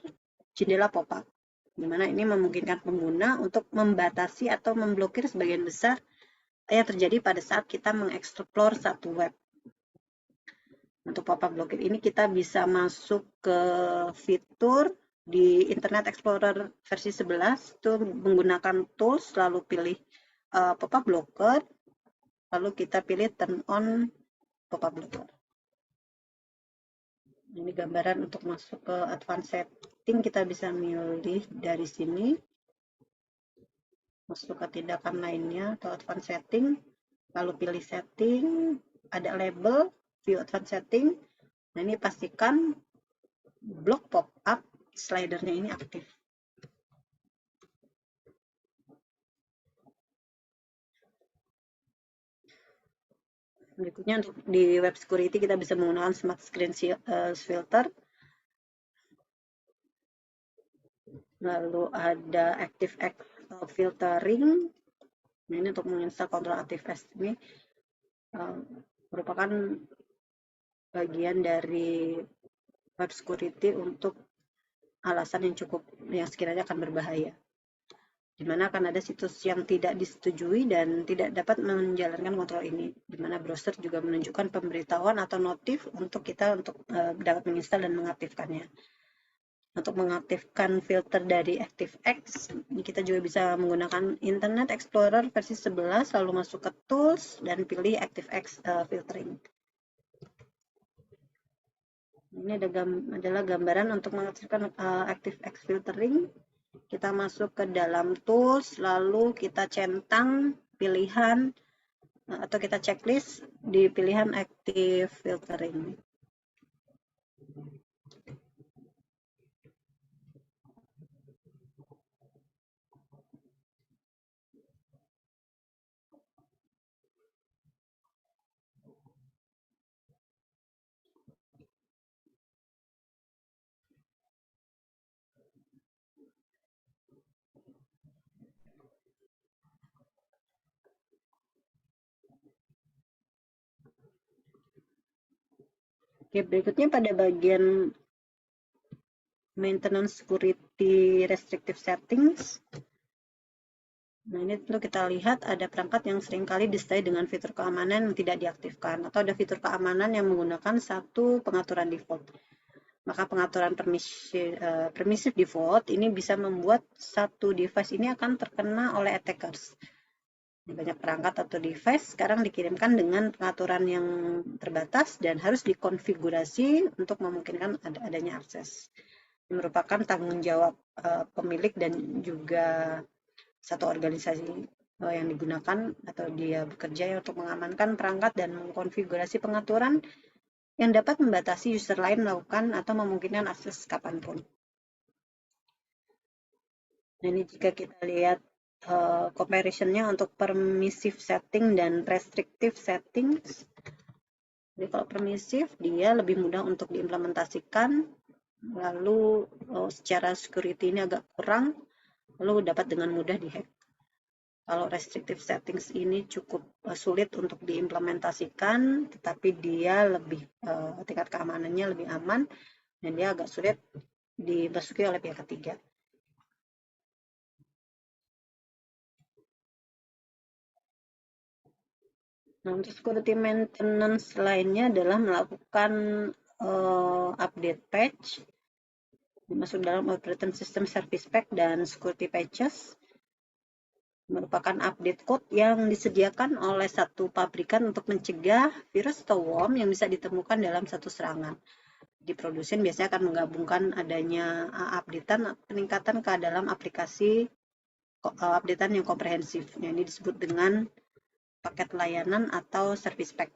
jendela pop-up, di mana ini memungkinkan pengguna untuk membatasi atau memblokir sebagian besar yang terjadi pada saat kita mengeksplor satu web. Untuk pop-up blokir ini kita bisa masuk ke fitur di Internet Explorer versi 11 itu menggunakan tools, lalu pilih pop-up blocker, lalu kita pilih turn on pop-up blocker. Ini gambaran untuk masuk ke advanced setting, kita bisa milih dari sini, masuk ke tindakan lainnya atau advanced setting, lalu pilih setting, ada label, view advanced setting. Nah, ini pastikan block pop-up slidernya ini aktif. Berikutnya untuk di web security kita bisa menggunakan smart screen filter. Lalu ada active filtering. Nah, ini untuk menginstal kontrol ActiveX ini merupakan bagian dari web security untuk alasan yang sekiranya akan berbahaya, di mana akan ada situs yang tidak disetujui dan tidak dapat menjalankan kontrol ini, di mana browser juga menunjukkan pemberitahuan atau notif untuk kita dapat menginstal dan mengaktifkannya. Untuk mengaktifkan filter dari ActiveX, kita juga bisa menggunakan Internet Explorer versi 11, lalu masuk ke Tools dan pilih ActiveX Filtering. Ini adalah gambaran untuk mengaktifkan ActiveX Filtering. Kita masuk ke dalam Tools, lalu kita centang pilihan atau kita checklist di pilihan Active Filtering. Oke, berikutnya pada bagian maintenance security restrictive settings. Nah, ini tentu kita lihat ada perangkat yang seringkali disertai dengan fitur keamanan yang tidak diaktifkan, atau ada fitur keamanan yang menggunakan satu pengaturan default. Maka pengaturan permissive default ini bisa membuat satu device ini akan terkena oleh attackers. Banyak perangkat atau device sekarang dikirimkan dengan pengaturan yang terbatas dan harus dikonfigurasi untuk memungkinkan adanya akses. Ini merupakan tanggung jawab pemilik dan juga satu organisasi yang digunakan atau dia bekerja untuk mengamankan perangkat dan mengkonfigurasi pengaturan yang dapat membatasi user lain melakukan atau memungkinkan akses kapanpun. Nah, ini jika kita lihat comparison-nya untuk permissive setting dan restrictive settings. Jadi kalau permissive dia lebih mudah untuk diimplementasikan, lalu secara security ini agak kurang, lalu dapat dengan mudah dihack. Kalau restrictive settings ini cukup sulit untuk diimplementasikan, tetapi dia lebih tingkat keamanannya lebih aman dan dia agak sulit dimasuki oleh pihak ketiga. Nah, untuk security maintenance lainnya adalah melakukan update patch, masuk dalam operating system service pack dan security patches, merupakan update code yang disediakan oleh satu pabrikan untuk mencegah virus atau worm yang bisa ditemukan dalam satu serangan. Di produsen biasanya akan menggabungkan adanya updatean peningkatan ke dalam aplikasi updatean yang komprehensif. Nah, ini disebut dengan paket layanan atau service pack.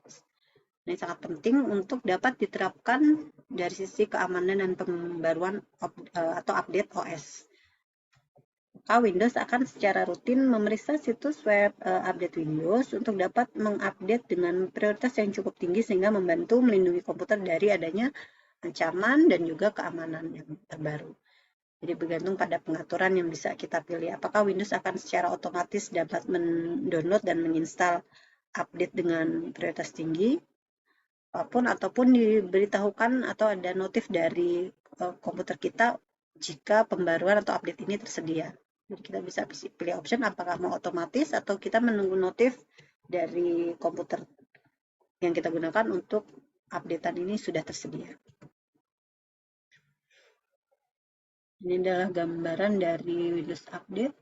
Ini sangat penting untuk dapat diterapkan dari sisi keamanan dan pembaruan atau update OS. Maka Windows akan secara rutin memeriksa situs web update Windows untuk dapat mengupdate dengan prioritas yang cukup tinggi sehingga membantu melindungi komputer dari adanya ancaman dan juga keamanan yang terbaru. Jadi bergantung pada pengaturan yang bisa kita pilih. Apakah Windows akan secara otomatis dapat mendownload dan menginstal update dengan prioritas tinggi, ataupun diberitahukan atau ada notif dari komputer kita jika pembaruan atau update ini tersedia. Jadi kita bisa pilih option apakah mau otomatis atau kita menunggu notif dari komputer yang kita gunakan untuk updatean ini sudah tersedia. Ini adalah gambaran dari Windows Update.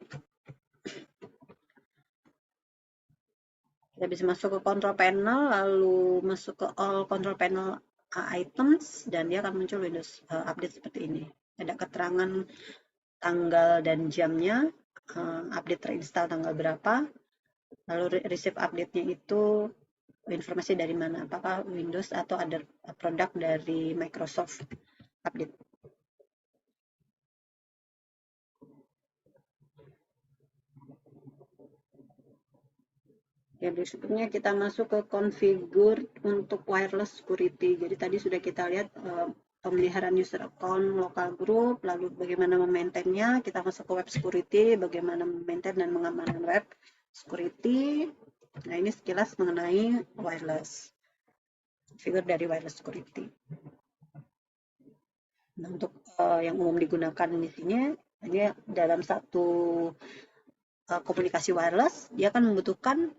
Kita bisa masuk ke control panel, lalu masuk ke all control panel items, dan dia akan muncul Windows Update seperti ini. Ada keterangan tanggal dan jamnya, update terinstall tanggal berapa, lalu receive update-nya itu informasi dari mana, apakah Windows atau ada produk dari Microsoft Update. Ya, berikutnya kita masuk ke configure untuk wireless security. Jadi tadi sudah kita lihat pemeliharaan user account local group, lalu bagaimana memaintainnya, kita masuk ke web security, bagaimana memaintain dan mengamankan web security. Nah, ini sekilas mengenai wireless, figur dari wireless security. Nah, untuk yang umum digunakan di sini, ini dalam satu komunikasi wireless, dia akan membutuhkan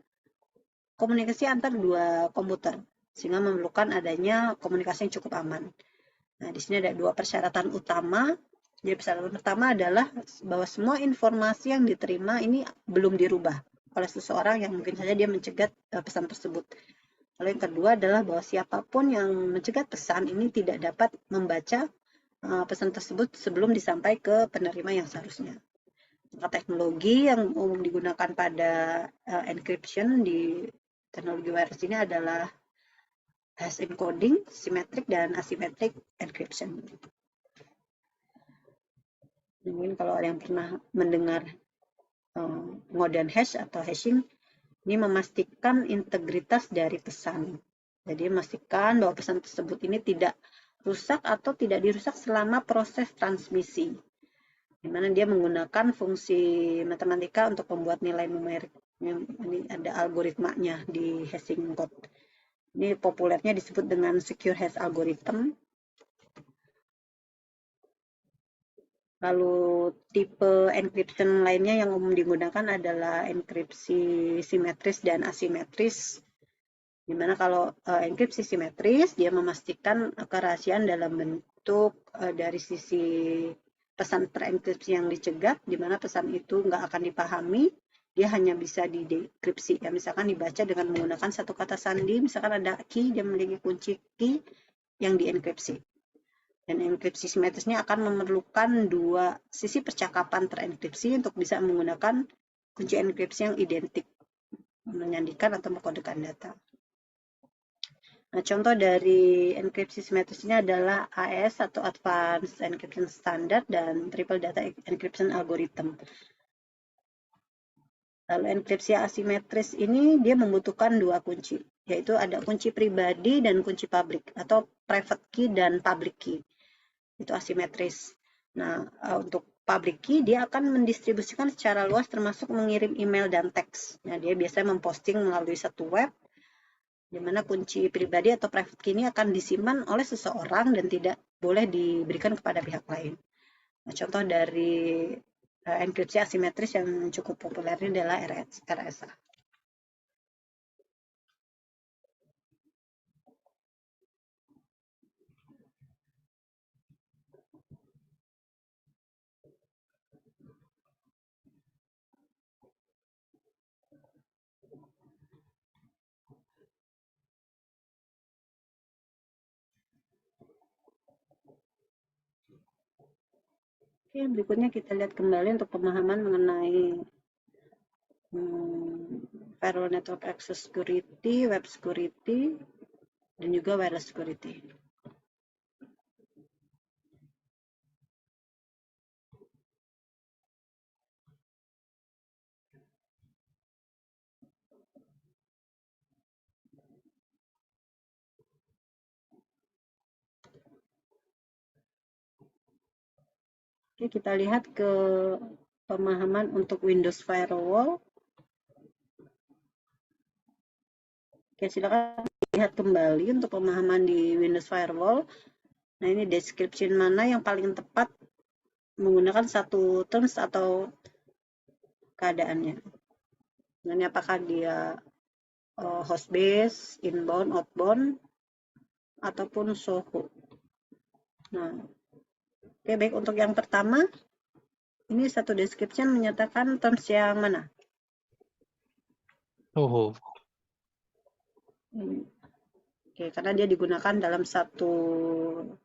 komunikasi antar dua komputer, sehingga memerlukan adanya komunikasi yang cukup aman. Nah, di sini ada dua persyaratan utama. Jadi persyaratan pertama adalah bahwa semua informasi yang diterima ini belum dirubah oleh seseorang yang mungkin saja dia mencegat pesan tersebut. Lalu yang kedua adalah bahwa siapapun yang mencegat pesan ini tidak dapat membaca pesan tersebut sebelum disampai ke penerima yang seharusnya. Maka teknologi yang umum digunakan pada encryption di teknologi wireless ini adalah hash encoding, symmetric dan asymmetric encryption. Mungkin kalau ada yang pernah mendengar pengodean hash atau hashing, ini memastikan integritas dari pesan. Jadi memastikan bahwa pesan tersebut ini tidak rusak atau tidak dirusak selama proses transmisi, di mana dia menggunakan fungsi matematika untuk membuat nilai numerik. Ini ada algoritmanya di hashing code. Ini populernya disebut dengan secure hash algorithm. Lalu tipe encryption lainnya yang umum digunakan adalah enkripsi simetris dan asimetris. Dimana kalau enkripsi simetris, dia memastikan kerahasiaan dalam bentuk dari sisi pesan terenkripsi yang dicegat, di mana pesan itu nggak akan dipahami, dia hanya bisa didekripsi. Ya, misalkan dibaca dengan menggunakan satu kata sandi, misalkan ada key, dia memiliki kunci key yang dienkripsi. Dan enkripsi simetrisnya akan memerlukan dua sisi percakapan terenkripsi untuk bisa menggunakan kunci enkripsi yang identik, menyandikan atau mengkodekan data. Nah, contoh dari enkripsi simetris ini adalah AES atau Advanced Encryption Standard dan Triple Data Encryption Algorithm. Lalu enkripsi asimetris ini dia membutuhkan dua kunci, yaitu ada kunci pribadi dan kunci publik, atau private key dan public key. Itu asimetris. Nah, untuk public key dia akan mendistribusikan secara luas termasuk mengirim email dan teks. Nah, dia biasanya memposting melalui satu web, di mana kunci pribadi atau private key ini akan disimpan oleh seseorang dan tidak boleh diberikan kepada pihak lain. Nah, contoh dari enkripsi asimetris yang cukup populer ini adalah RSA. Oke, berikutnya kita lihat kembali untuk pemahaman mengenai Firewall Network Access Security, Web Security. dan juga wireless security. Oke, kita lihat ke pemahaman untuk Windows Firewall. Oke, silakan lihat kembali untuk pemahaman di Windows Firewall. Nah, ini description mana yang paling tepat menggunakan satu terms atau keadaannya. Dan apakah dia host base, inbound, outbound, ataupun SOHO. Nah, oke, baik, untuk yang pertama, ini satu description menyatakan terms yang mana? SOHO. Oke, karena dia digunakan dalam satu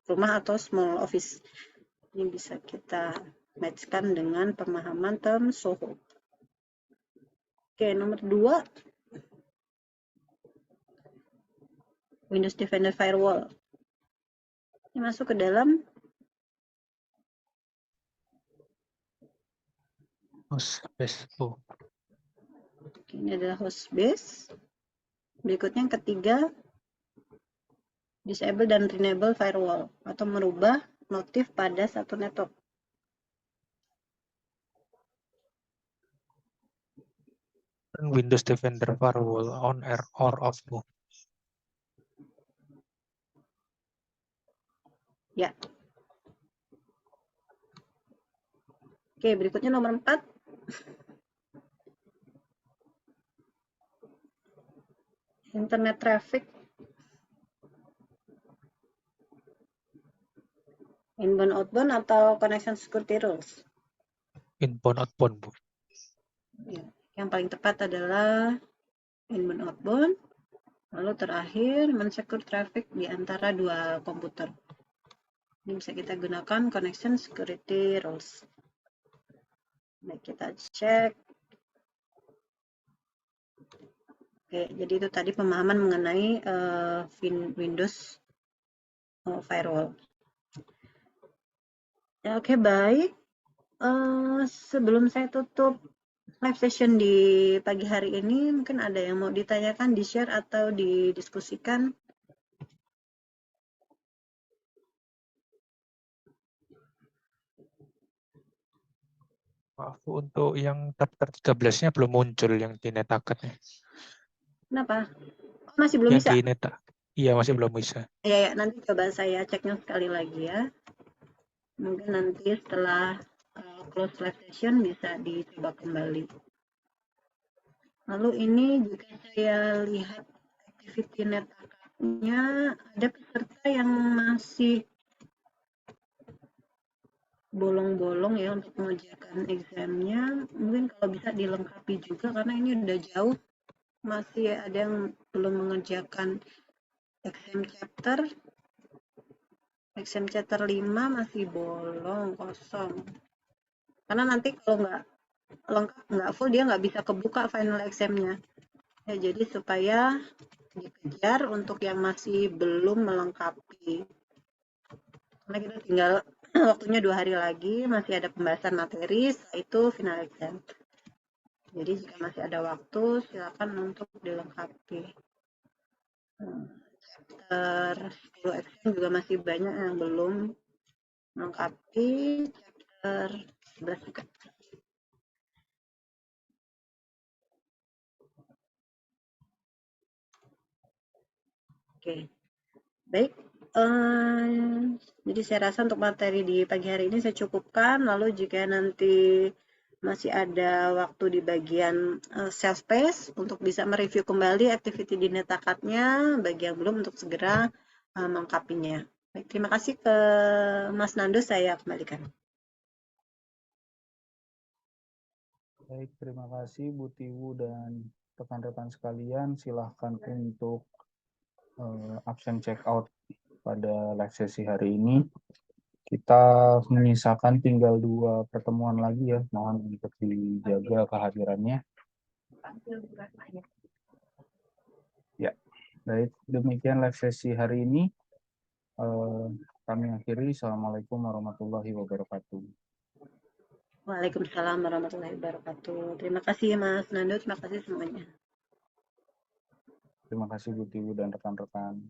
rumah atau small office. Ini bisa kita matchkan dengan pemahaman term SOHO. Oke, nomor 2. Windows Defender Firewall. Ini masuk ke dalam Host base. Oh, Oke, ini adalah host base. Berikutnya yang ketiga, disable dan enable firewall atau merubah notif pada satu network. Windows Defender Firewall on air or off. Bu. Ya. Oke, berikutnya nomor 4. Internet traffic. Inbound outbound atau connection security rules. Inbound outbound, Bu. Ya. Yang paling tepat adalah inbound outbound. Lalu terakhir men-secure traffic di antara dua komputer. Ini bisa kita gunakan connection security rules. Baik, kita cek. Oke, jadi itu tadi pemahaman mengenai Windows Firewall. Ya, oke, baik. Sebelum saya tutup live session di pagi hari ini, mungkin ada yang mau ditanyakan, di-share atau didiskusikan. Maaf, untuk yang daftar 13-nya belum muncul yang di Netaket. Kenapa? Oh, masih belum Yang bisa? di Neta. Iya, masih belum bisa. Ya, nanti coba saya ceknya sekali lagi ya. Mungkin nanti setelah close live session bisa dicoba kembali. Lalu ini jika saya lihat activity Netaket-nya, ada peserta yang masih bolong-bolong ya untuk mengerjakan examnya. Mungkin kalau bisa dilengkapi juga karena ini udah jauh. Masih ada yang belum mengerjakan exam chapter. Exam chapter 5 masih bolong, kosong. Karena nanti kalau nggak lengkap, nggak full, dia nggak bisa kebuka final examnya. Ya, jadi supaya dikejar untuk yang masih belum melengkapi. Karena kita tinggal waktunya 2 hari lagi, masih ada pembahasan materi, setelah itu final exam. Jadi jika masih ada waktu, silakan untuk dilengkapi. Chapter 10 exam juga masih banyak yang belum melengkapi, chapter 11 juga. Oke, baik. Jadi saya rasa untuk materi di pagi hari ini saya cukupkan. Lalu jika nanti masih ada waktu di bagian self space untuk bisa mereview kembali activity di Netakatnya, bagi yang belum untuk segera melengkapinya. Baik, terima kasih ke Mas Nando, saya kembalikan. Baik, terima kasih Bu Tiwu dan rekan-rekan sekalian. Silahkan untuk absen check out pada live sesi hari ini. Kita menyisakan tinggal 2 pertemuan lagi ya. Mohon untuk dijaga kehadirannya. Ya. Baik, demikian live sesi hari ini. Kami akhiri. Assalamualaikum warahmatullahi wabarakatuh. Waalaikumsalam warahmatullahi wabarakatuh. Terima kasih Mas Nando, terima kasih semuanya. Terima kasih Bu Tiwu dan rekan-rekan.